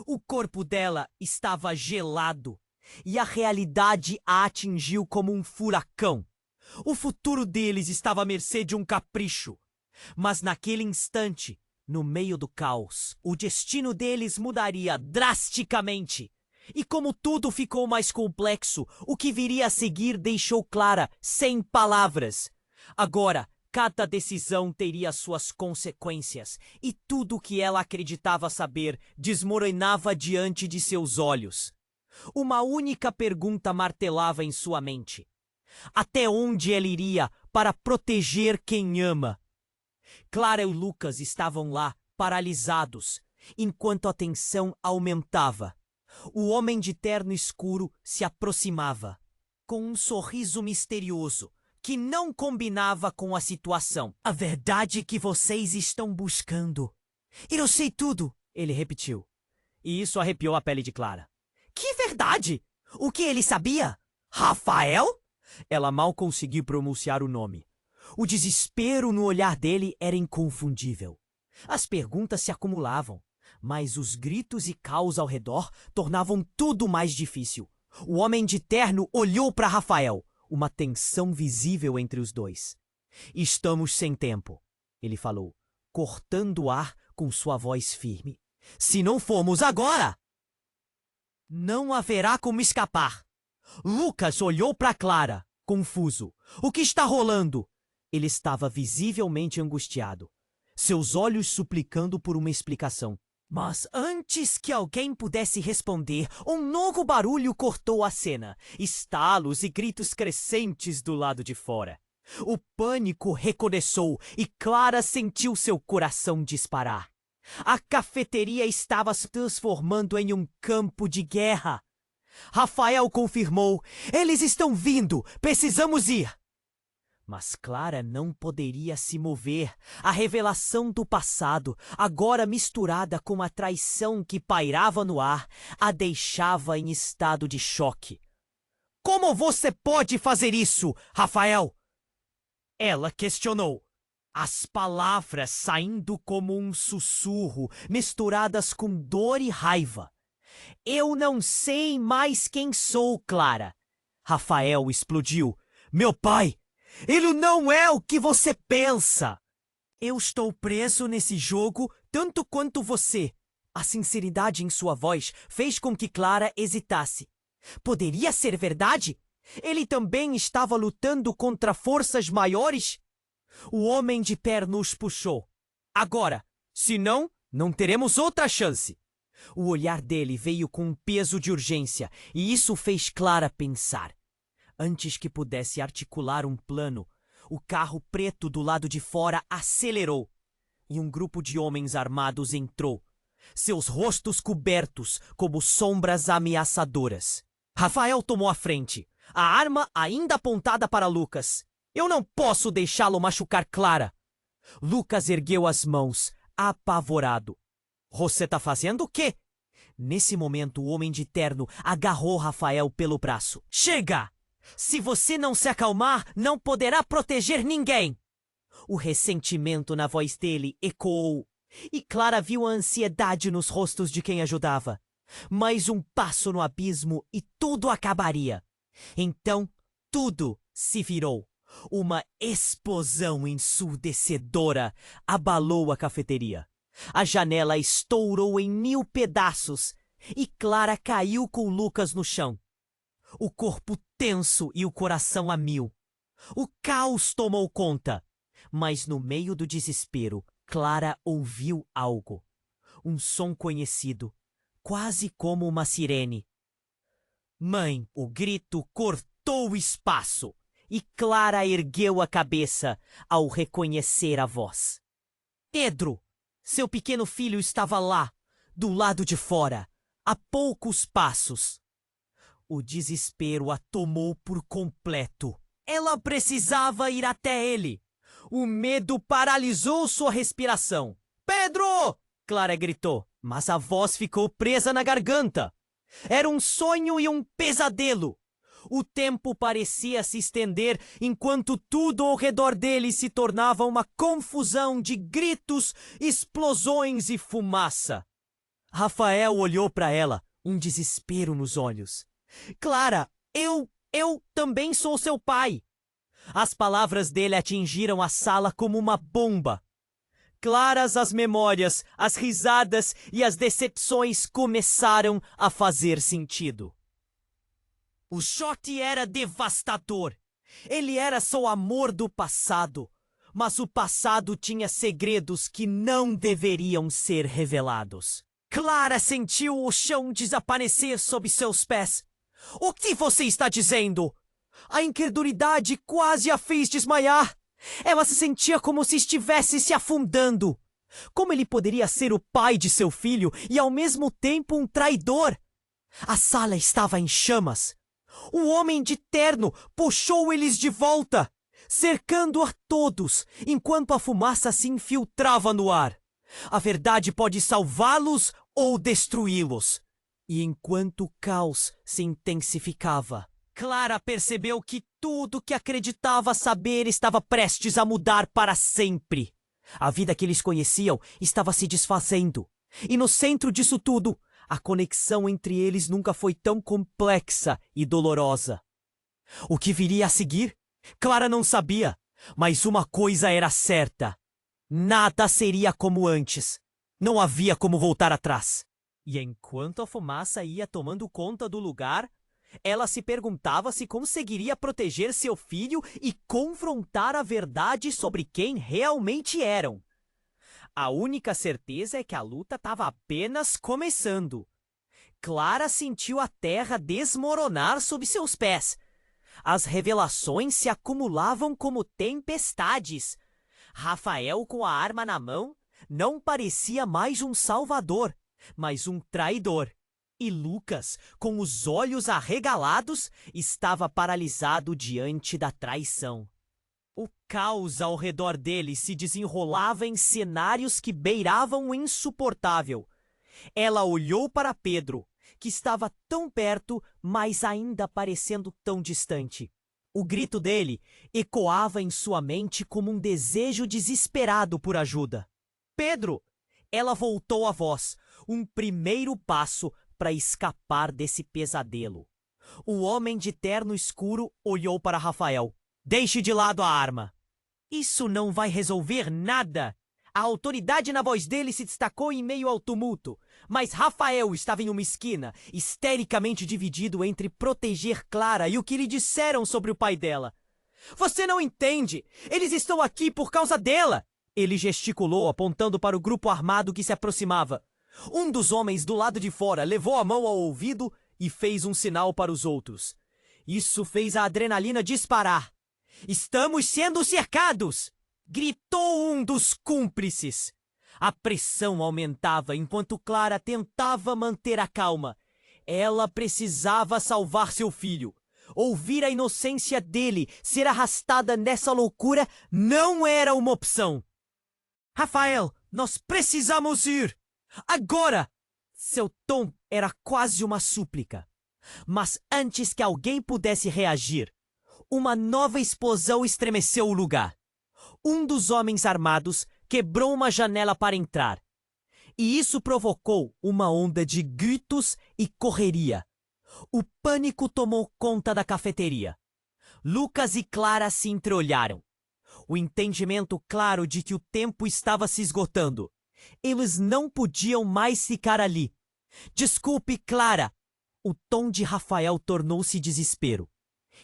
A: O corpo dela estava gelado e a realidade a atingiu como um furacão. O futuro deles estava à mercê de um capricho. Mas naquele instante, no meio do caos, o destino deles mudaria drasticamente. E como tudo ficou mais complexo, o que viria a seguir deixou Clara sem palavras. Agora, cada decisão teria suas consequências, e tudo o que ela acreditava saber desmoronava diante de seus olhos. Uma única pergunta martelava em sua mente. Até onde ela iria para proteger quem ama? Clara e Lucas estavam lá, paralisados, enquanto a tensão aumentava. O homem de terno escuro se aproximava, com um sorriso misterioso, que não combinava com a situação. A verdade que vocês estão buscando. Eu sei tudo, ele repetiu. E isso arrepiou a pele de Clara. Que verdade? O que ele sabia? Rafael? Ela mal conseguiu pronunciar o nome. O desespero no olhar dele era inconfundível. As perguntas se acumulavam, Mas os gritos e caos ao redor tornavam tudo mais difícil. O homem de terno olhou para Rafael, uma tensão visível entre os dois. Estamos sem tempo, ele falou, cortando o ar com sua voz firme. Se não formos agora, não haverá como escapar. Lucas olhou para Clara, confuso. O que está rolando? Ele estava visivelmente angustiado, seus olhos suplicando por uma explicação. Mas antes que alguém pudesse responder, um novo barulho cortou a cena. Estalos e gritos crescentes do lado de fora. O pânico recomeçou e Clara sentiu seu coração disparar. A cafeteria estava se transformando em um campo de guerra. Rafael confirmou: eles estão vindo, precisamos ir. Mas Clara não poderia se mover. A revelação do passado, agora misturada com a traição que pairava no ar, a deixava em estado de choque. Como você pode fazer isso, Rafael? Ela questionou, as palavras saindo como um sussurro, misturadas com dor e raiva. Eu não sei mais quem sou, Clara. Rafael explodiu. Meu pai! Ele não é o que você pensa! Eu estou preso nesse jogo tanto quanto você. A sinceridade em sua voz fez com que Clara hesitasse. Poderia ser verdade? Ele também estava lutando contra forças maiores? O homem de pernos puxou. Agora, senão, não teremos outra chance. O olhar dele veio com um peso de urgência, e isso fez Clara pensar. Antes que pudesse articular um plano, o carro preto do lado de fora acelerou e um grupo de homens armados entrou, seus rostos cobertos como sombras ameaçadoras. Rafael tomou a frente, a arma ainda apontada para Lucas. Eu não posso deixá-lo machucar Clara. Lucas ergueu as mãos, apavorado. Você tá fazendo o quê? Nesse momento, o homem de terno agarrou Rafael pelo braço. Chega! Se você não se acalmar, não poderá proteger ninguém! O ressentimento na voz dele ecoou, e Clara viu a ansiedade nos rostos de quem ajudava. Mais um passo no abismo e tudo acabaria. Então, tudo se virou. Uma explosão ensurdecedora abalou a cafeteria. A janela estourou em 1000 pedaços e Clara caiu com Lucas no chão. O corpo tenso e o coração a 1000. O caos tomou conta. Mas no meio do desespero, Clara ouviu algo. Um som conhecido, quase como uma sirene. Mãe! O grito cortou o espaço e Clara ergueu a cabeça ao reconhecer a voz. Pedro! Seu pequeno filho estava lá, do lado de fora, a poucos passos. O desespero a tomou por completo. Ela precisava ir até ele. O medo paralisou sua respiração. Pedro! Clara gritou, mas a voz ficou presa na garganta. Era um sonho e um pesadelo. O tempo parecia se estender enquanto tudo ao redor dele se tornava uma confusão de gritos, explosões e fumaça. Rafael olhou para ela, um desespero nos olhos. Clara, eu também sou seu pai. As palavras dele atingiram a sala como uma bomba. Claras as memórias, as risadas e as decepções começaram a fazer sentido. O choque era devastador. Ele era só amor do passado, mas o passado tinha segredos que não deveriam ser revelados. Clara sentiu o chão desaparecer sob seus pés. O que você está dizendo? A incredulidade quase a fez desmaiar. Ela se sentia como se estivesse se afundando. Como ele poderia ser o pai de seu filho e ao mesmo tempo um traidor? A sala estava em chamas. O homem de terno puxou eles de volta, cercando a todos, enquanto a fumaça se infiltrava no ar. A verdade pode salvá-los ou destruí-los. E enquanto o caos se intensificava, Clara percebeu que tudo que acreditava saber estava prestes a mudar para sempre. A vida que eles conheciam estava se desfazendo. E no centro disso tudo, a conexão entre eles nunca foi tão complexa e dolorosa. O que viria a seguir? Clara não sabia, mas uma coisa era certa. Nada seria como antes. Não havia como voltar atrás. E enquanto a fumaça ia tomando conta do lugar, ela se perguntava se conseguiria proteger seu filho e confrontar a verdade sobre quem realmente eram. A única certeza é que a luta estava apenas começando. Clara sentiu a terra desmoronar sob seus pés. As revelações se acumulavam como tempestades. Rafael, com a arma na mão, não parecia mais um salvador, mas um traidor. E Lucas, com os olhos arregalados, estava paralisado diante da traição. O caos ao redor dele se desenrolava em cenários que beiravam o insuportável. Ela olhou para Pedro, que estava tão perto, mas ainda parecendo tão distante. O grito dele ecoava em sua mente como um desejo desesperado por ajuda. Pedro! Ela voltou a voz, um primeiro passo para escapar desse pesadelo. O homem de terno escuro olhou para Rafael. Deixe de lado a arma. Isso não vai resolver nada. A autoridade na voz dele se destacou em meio ao tumulto, mas Rafael estava em uma esquina, histericamente dividido entre proteger Clara e o que lhe disseram sobre o pai dela. Você não entende! Eles estão aqui por causa dela! Ele gesticulou, apontando para o grupo armado que se aproximava. Um dos homens do lado de fora levou a mão ao ouvido e fez um sinal para os outros. Isso fez a adrenalina disparar. Estamos sendo cercados! Gritou um dos cúmplices. A pressão aumentava enquanto Clara tentava manter a calma. Ela precisava salvar seu filho. Ouvir a inocência dele ser arrastada nessa loucura não era uma opção. Rafael, nós precisamos ir! Agora! Seu tom era quase uma súplica. Mas antes que alguém pudesse reagir, uma nova explosão estremeceu o lugar. Um dos homens armados quebrou uma janela para entrar. E isso provocou uma onda de gritos e correria. O pânico tomou conta da cafeteria. Lucas e Clara se entreolharam. O entendimento claro de que o tempo estava se esgotando. Eles não podiam mais ficar ali. Desculpe, Clara. O tom de Rafael tornou-se desespero.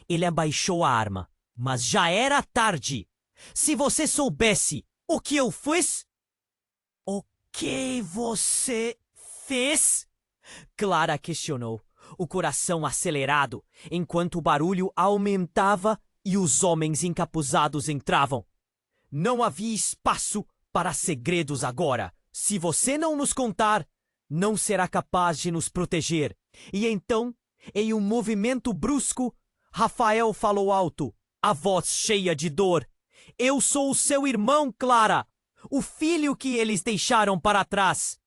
A: Ele abaixou a arma, mas já era tarde. Se você soubesse o que eu fiz... O que você fez? Clara questionou, o coração acelerado, enquanto o barulho aumentava e os homens encapuzados entravam. Não havia espaço para segredos agora. Se você não nos contar, não será capaz de nos proteger. E então, em um movimento brusco, Rafael falou alto, a voz cheia de dor. Eu sou o seu irmão, Clara, o filho que eles deixaram para trás.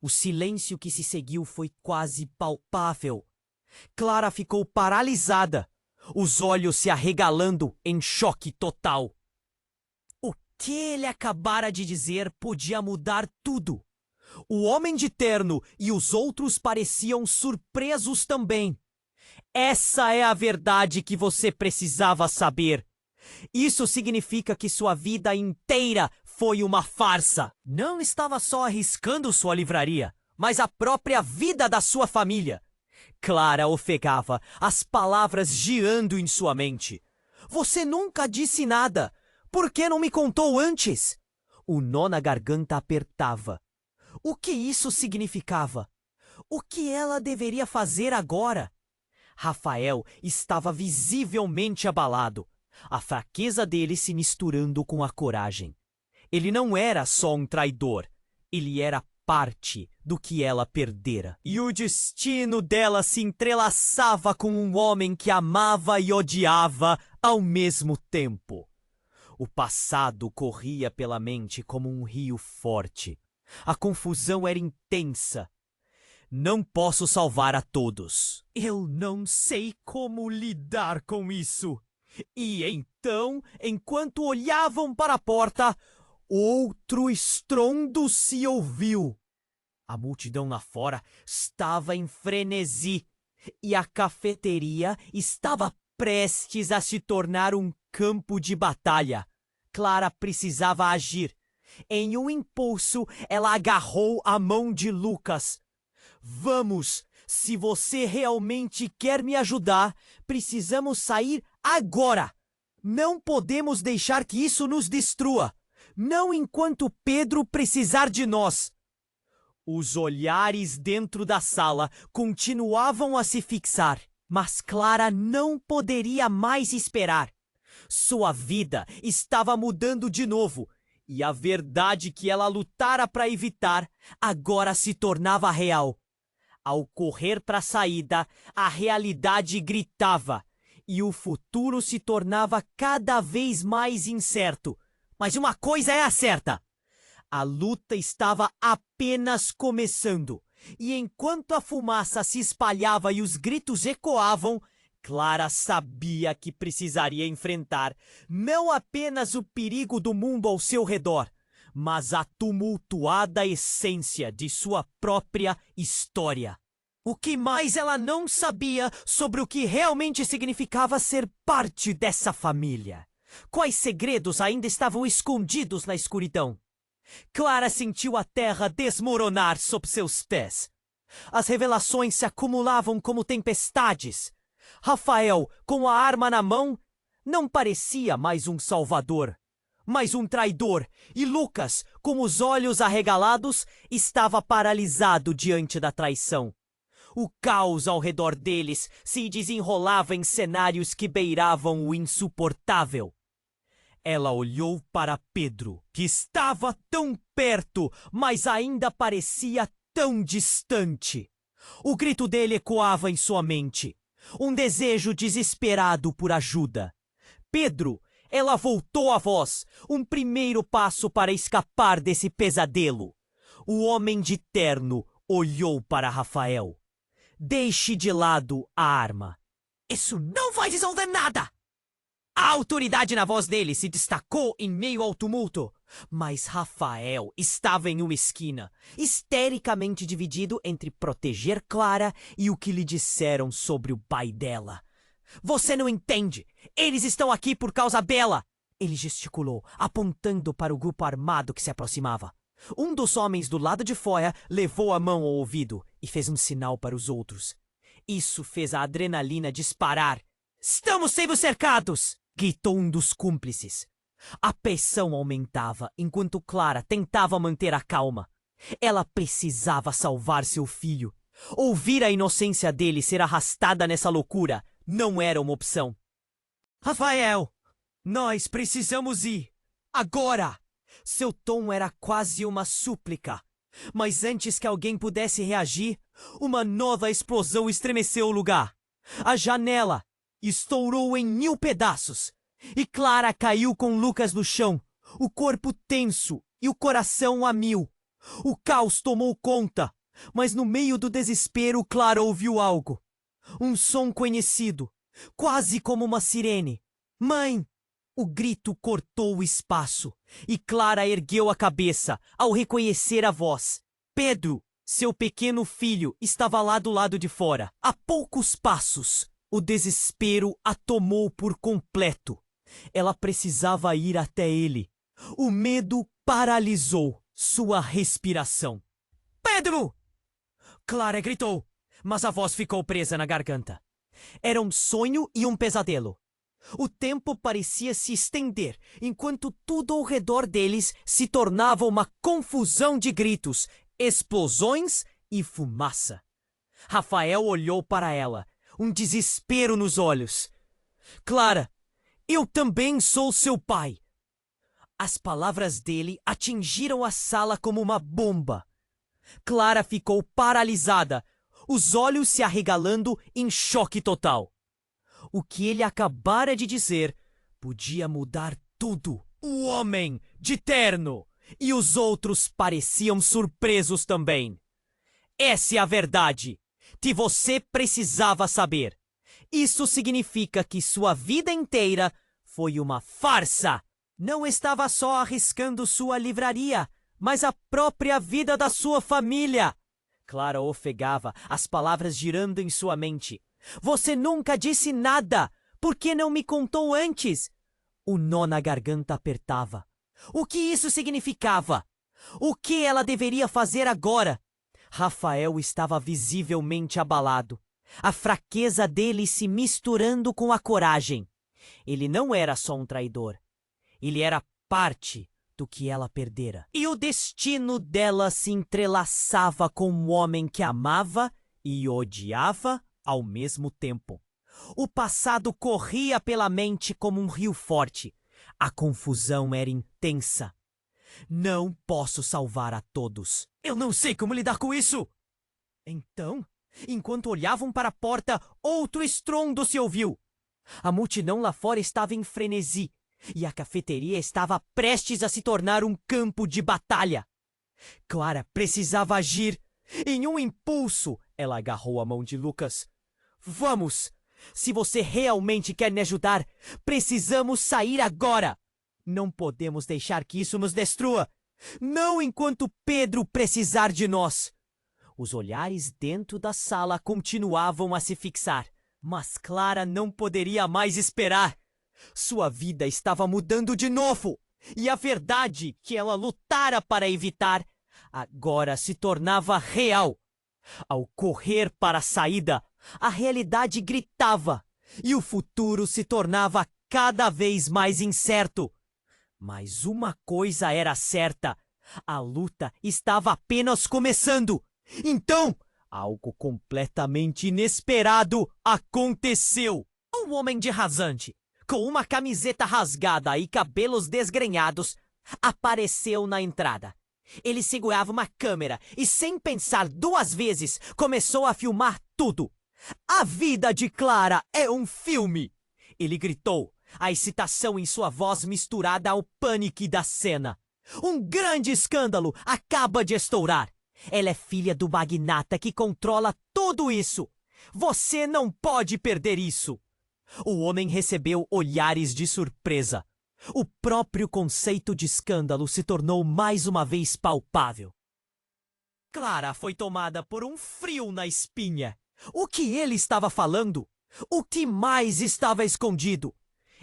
A: O silêncio que se seguiu foi quase palpável. Clara ficou paralisada, os olhos se arregalando em choque total. O que ele acabara de dizer podia mudar tudo. O homem de terno e os outros pareciam surpresos também. Essa é a verdade que você precisava saber. Isso significa que sua vida inteira foi uma farsa. Não estava só arriscando sua livraria, mas a própria vida da sua família. Clara ofegava, as palavras girando em sua mente. Você nunca disse nada. Por que não me contou antes? O nó na garganta apertava. O que isso significava? O que ela deveria fazer agora? Rafael estava visivelmente abalado, a fraqueza dele se misturando com a coragem. Ele não era só um traidor, ele era parte do que ela perdera. E o destino dela se entrelaçava com um homem que amava e odiava ao mesmo tempo. O passado corria pela mente como um rio forte. A confusão era intensa. Não posso salvar a todos. Eu não sei como lidar com isso. E então, enquanto olhavam para a porta, outro estrondo se ouviu. A multidão lá fora estava em frenesi e a cafeteria estava prestes a se tornar um campo de batalha. Clara precisava agir. Em um impulso, ela agarrou a mão de Lucas. Vamos! Se você realmente quer me ajudar, precisamos sair agora! Não podemos deixar que isso nos destrua! Não enquanto Pedro precisar de nós! Os olhares dentro da sala continuavam a se fixar, mas Clara não poderia mais esperar. Sua vida estava mudando de novo, e a verdade que ela lutara para evitar agora se tornava real. Ao correr para a saída, a realidade gritava, e o futuro se tornava cada vez mais incerto. Mas uma coisa é a certa: a luta estava apenas começando, e enquanto a fumaça se espalhava e os gritos ecoavam, Clara sabia que precisaria enfrentar não apenas o perigo do mundo ao seu redor, mas a tumultuada essência de sua própria história. O que mais ela não sabia sobre o que realmente significava ser parte dessa família? Quais segredos ainda estavam escondidos na escuridão? Clara sentiu a terra desmoronar sob seus pés. As revelações se acumulavam como tempestades. Rafael, com a arma na mão, não parecia mais um salvador, mas um traidor, e Lucas, com os olhos arregalados, estava paralisado diante da traição. O caos ao redor deles se desenrolava em cenários que beiravam o insuportável. Ela olhou para Pedro, que estava tão perto, mas ainda parecia tão distante. O grito dele ecoava em sua mente, um desejo desesperado por ajuda. Pedro, ela voltou a voz, um primeiro passo para escapar desse pesadelo. O homem de terno olhou para Rafael. Deixe de lado a arma. Isso não vai resolver nada! A autoridade na voz dele se destacou em meio ao tumulto, mas Rafael estava em uma esquina, histericamente dividido entre proteger Clara e o que lhe disseram sobre o pai dela. Você não entende! Eles estão aqui por causa dela! Ele gesticulou, apontando para o grupo armado que se aproximava. Um dos homens do lado de fora levou a mão ao ouvido e fez um sinal para os outros. Isso fez a adrenalina disparar. Estamos sendo cercados! Gritou um dos cúmplices. A pressão aumentava enquanto Clara tentava manter a calma. Ela precisava salvar seu filho. Ouvir a inocência dele ser arrastada nessa loucura não era uma opção. Rafael, nós precisamos ir. Agora! Seu tom era quase uma súplica. Mas antes que alguém pudesse reagir, uma nova explosão estremeceu o lugar. A janela estourou em 1000 pedaços, e Clara caiu com Lucas no chão, o corpo tenso e o coração a 1000. O caos tomou conta, mas no meio do desespero Clara ouviu algo. Um som conhecido, quase como uma sirene. Mãe! O grito cortou o espaço, e Clara ergueu a cabeça ao reconhecer a voz. Pedro, seu pequeno filho, estava lá do lado de fora, a poucos passos. O desespero a tomou por completo. Ela precisava ir até ele. O medo paralisou sua respiração. Pedro! Clara gritou, mas a voz ficou presa na garganta. Era um sonho e um pesadelo. O tempo parecia se estender, enquanto tudo ao redor deles se tornava uma confusão de gritos, explosões e fumaça. Rafael olhou para ela, um desespero nos olhos. Clara, eu também sou seu pai. As palavras dele atingiram a sala como uma bomba. Clara ficou paralisada, os olhos se arregalando em choque total. O que ele acabara de dizer podia mudar tudo. O homem de terno e os outros pareciam surpresos também. Essa é a verdade que você precisava saber. Isso significa que sua vida inteira foi uma farsa. Não estava só arriscando sua livraria, mas a própria vida da sua família. Clara ofegava, as palavras girando em sua mente. Você nunca disse nada. Por que não me contou antes? O nó na garganta apertava. O que isso significava? O que ela deveria fazer agora? Rafael estava visivelmente abalado. A fraqueza dele se misturando com a coragem. Ele não era só um traidor. Ele era parte do que ela perdera. E o destino dela se entrelaçava com um homem que amava e odiava ao mesmo tempo. O passado corria pela mente como um rio forte. A confusão era intensa. Não posso salvar a todos. Eu não sei como lidar com isso. Então, enquanto olhavam para a porta, outro estrondo se ouviu. A multidão lá fora estava em frenesi e a cafeteria estava prestes a se tornar um campo de batalha. Clara precisava agir. Em um impulso, ela agarrou a mão de Lucas. Vamos! Se você realmente quer me ajudar, precisamos sair agora! Não podemos deixar que isso nos destrua! Não enquanto Pedro precisar de nós! Os olhares dentro da sala continuavam a se fixar, mas Clara não poderia mais esperar. Sua vida estava mudando de novo, e a verdade que ela lutara para evitar agora se tornava real. Ao correr para a saída, a realidade gritava, e o futuro se tornava cada vez mais incerto. Mas uma coisa era certa, a luta estava apenas começando. Então, algo completamente inesperado aconteceu. Um homem de rasante, com uma camiseta rasgada e cabelos desgrenhados, apareceu na entrada. Ele segurava uma câmera e, sem pensar duas vezes, começou a filmar tudo. A vida de Clara é um filme! Ele gritou, a excitação em sua voz misturada ao pânico da cena. Um grande escândalo acaba de estourar. Ela é filha do magnata que controla tudo isso. Você não pode perder isso. O homem recebeu olhares de surpresa. O próprio conceito de escândalo se tornou mais uma vez palpável. Clara foi tomada por um frio na espinha. O que ele estava falando? O que mais estava escondido?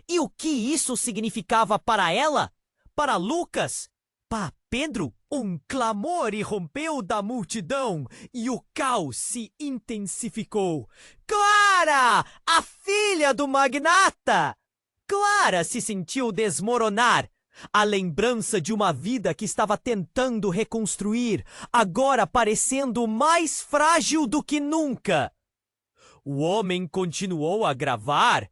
A: E o que isso significava para ela? Para Lucas? Para Pedro? Um clamor irrompeu da multidão e o caos se intensificou. Clara! A filha do magnata! Clara se sentiu desmoronar. A lembrança de uma vida que estava tentando reconstruir, agora parecendo mais frágil do que nunca. O homem continuou a gravar,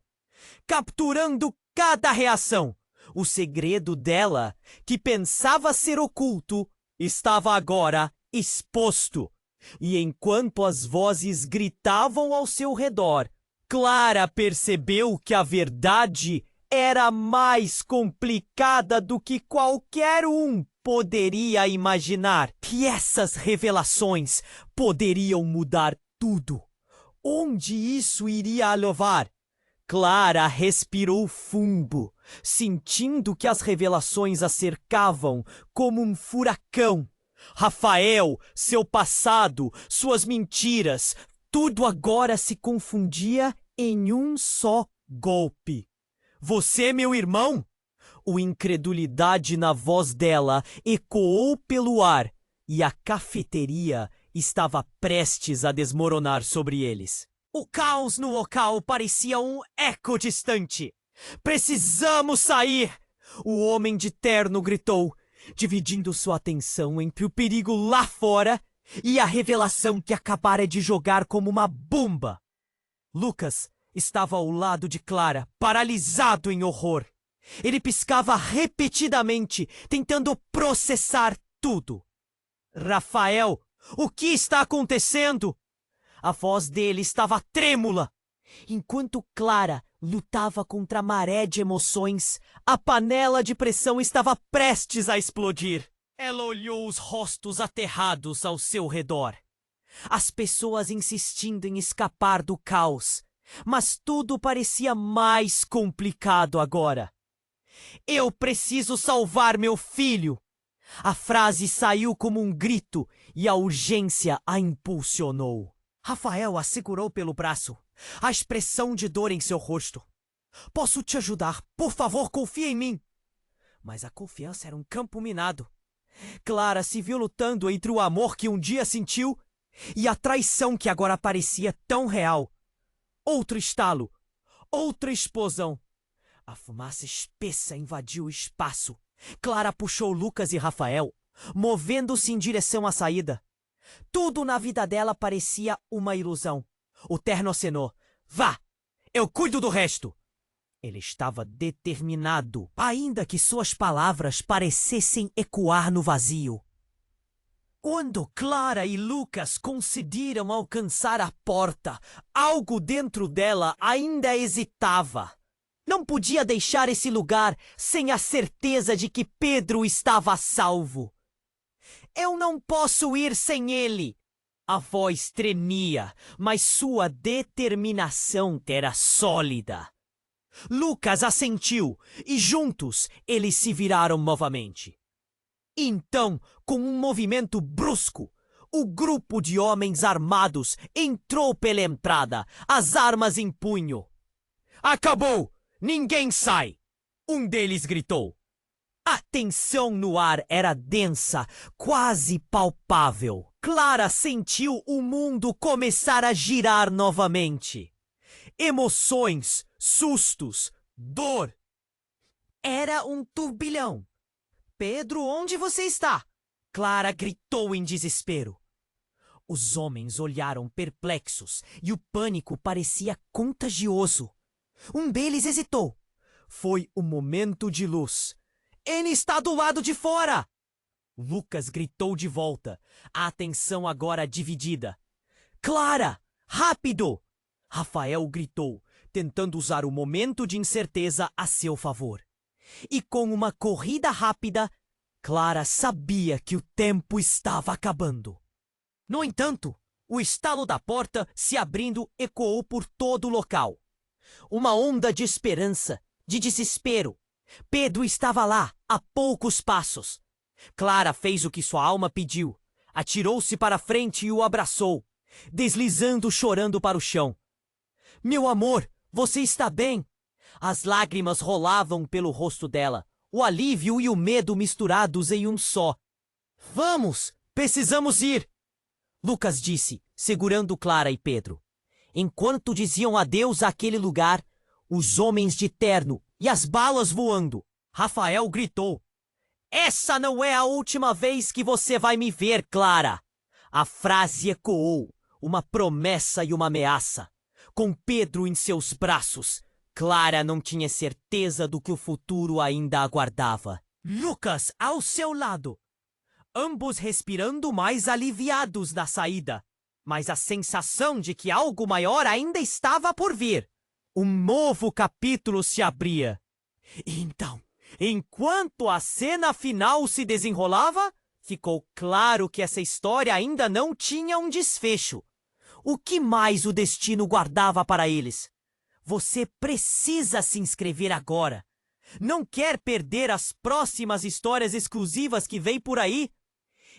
A: capturando cada reação. O segredo dela, que pensava ser oculto, estava agora exposto. E enquanto as vozes gritavam ao seu redor, Clara percebeu que a verdade era mais complicada do que qualquer um poderia imaginar. Que essas revelações poderiam mudar tudo. Onde isso iria a levar? Clara respirou fundo, sentindo que as revelações a cercavam como um furacão. Rafael, seu passado, suas mentiras, tudo agora se confundia em um só golpe. Você, meu irmão? O incredulidade na voz dela ecoou pelo ar e a cafeteria estava prestes a desmoronar sobre eles. O caos no local parecia um eco distante. Precisamos sair! O homem de terno gritou, dividindo sua atenção entre o perigo lá fora e a revelação que acabara de jogar como uma bomba. Lucas estava ao lado de Clara, paralisado em horror. Ele piscava repetidamente, tentando processar tudo. Rafael, o que está acontecendo? A voz dele estava trêmula. Enquanto Clara lutava contra a maré de emoções, a panela de pressão estava prestes a explodir. Ela olhou os rostos aterrados ao seu redor. As pessoas insistindo em escapar do caos, mas tudo parecia mais complicado agora. Eu preciso salvar meu filho! A frase saiu como um grito e a urgência a impulsionou. Rafael a segurou pelo braço, a expressão de dor em seu rosto. Posso te ajudar, por favor, confia em mim. Mas a confiança era um campo minado. Clara se viu lutando entre o amor que um dia sentiu e a traição que agora parecia tão real. Outro estalo, outra explosão. A fumaça espessa invadiu o espaço. Clara puxou Lucas e Rafael, movendo-se em direção à saída. Tudo na vida dela parecia uma ilusão. O terno acenou. Vá! Eu cuido do resto! Ele estava determinado, ainda que suas palavras parecessem ecoar no vazio. Quando Clara e Lucas conseguiram alcançar a porta, algo dentro dela ainda hesitava. Não podia deixar esse lugar sem a certeza de que Pedro estava a salvo. Eu não posso ir sem ele. A voz tremia, mas sua determinação era sólida. Lucas assentiu e juntos eles se viraram novamente. Então, com um movimento brusco, o grupo de homens armados entrou pela entrada, as armas em punho. Acabou! Ninguém sai! Um deles gritou. A tensão no ar era densa, quase palpável. Clara sentiu o mundo começar a girar novamente. Emoções, sustos, dor. Era um turbilhão. Pedro, onde você está? Clara gritou em desespero. Os homens olharam perplexos e o pânico parecia contagioso. Um deles hesitou. Foi o momento de luz. Ele está do lado de fora! Lucas gritou de volta, a atenção agora dividida. Clara! Rápido! Rafael gritou, tentando usar o momento de incerteza a seu favor. E com uma corrida rápida, Clara sabia que o tempo estava acabando. No entanto, o estalo da porta se abrindo ecoou por todo o local. Uma onda de esperança, de desespero. Pedro estava lá, a poucos passos. Clara fez o que sua alma pediu. Atirou-se para a frente e o abraçou, deslizando chorando para o chão. Meu amor, você está bem? As lágrimas rolavam pelo rosto dela, o alívio e o medo misturados em um só. Vamos, precisamos ir! Lucas disse, segurando Clara e Pedro. Enquanto diziam adeus àquele lugar, os homens de terno e as balas voando, Rafael gritou. Essa não é a última vez que você vai me ver, Clara! A frase ecoou, uma promessa e uma ameaça. Com Pedro em seus braços, Clara não tinha certeza do que o futuro ainda aguardava. Lucas ao seu lado. Ambos respirando mais aliviados da saída, mas a sensação de que algo maior ainda estava por vir. Um novo capítulo se abria. Então, enquanto a cena final se desenrolava, ficou claro que essa história ainda não tinha um desfecho. O que mais o destino guardava para eles? Você precisa se inscrever agora. Não quer perder as próximas histórias exclusivas que vem por aí?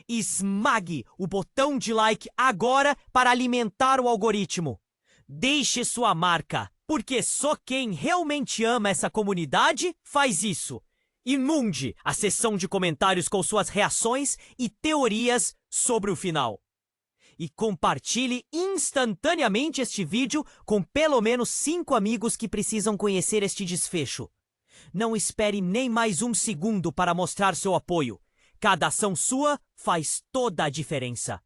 A: Esmague o botão de like agora para alimentar o algoritmo. Deixe sua marca, porque só quem realmente ama essa comunidade faz isso. Inunde a seção de comentários com suas reações e teorias sobre o final. E compartilhe instantaneamente este vídeo com pelo menos 5 amigos que precisam conhecer este desfecho. Não espere nem mais um segundo para mostrar seu apoio. Cada ação sua faz toda a diferença.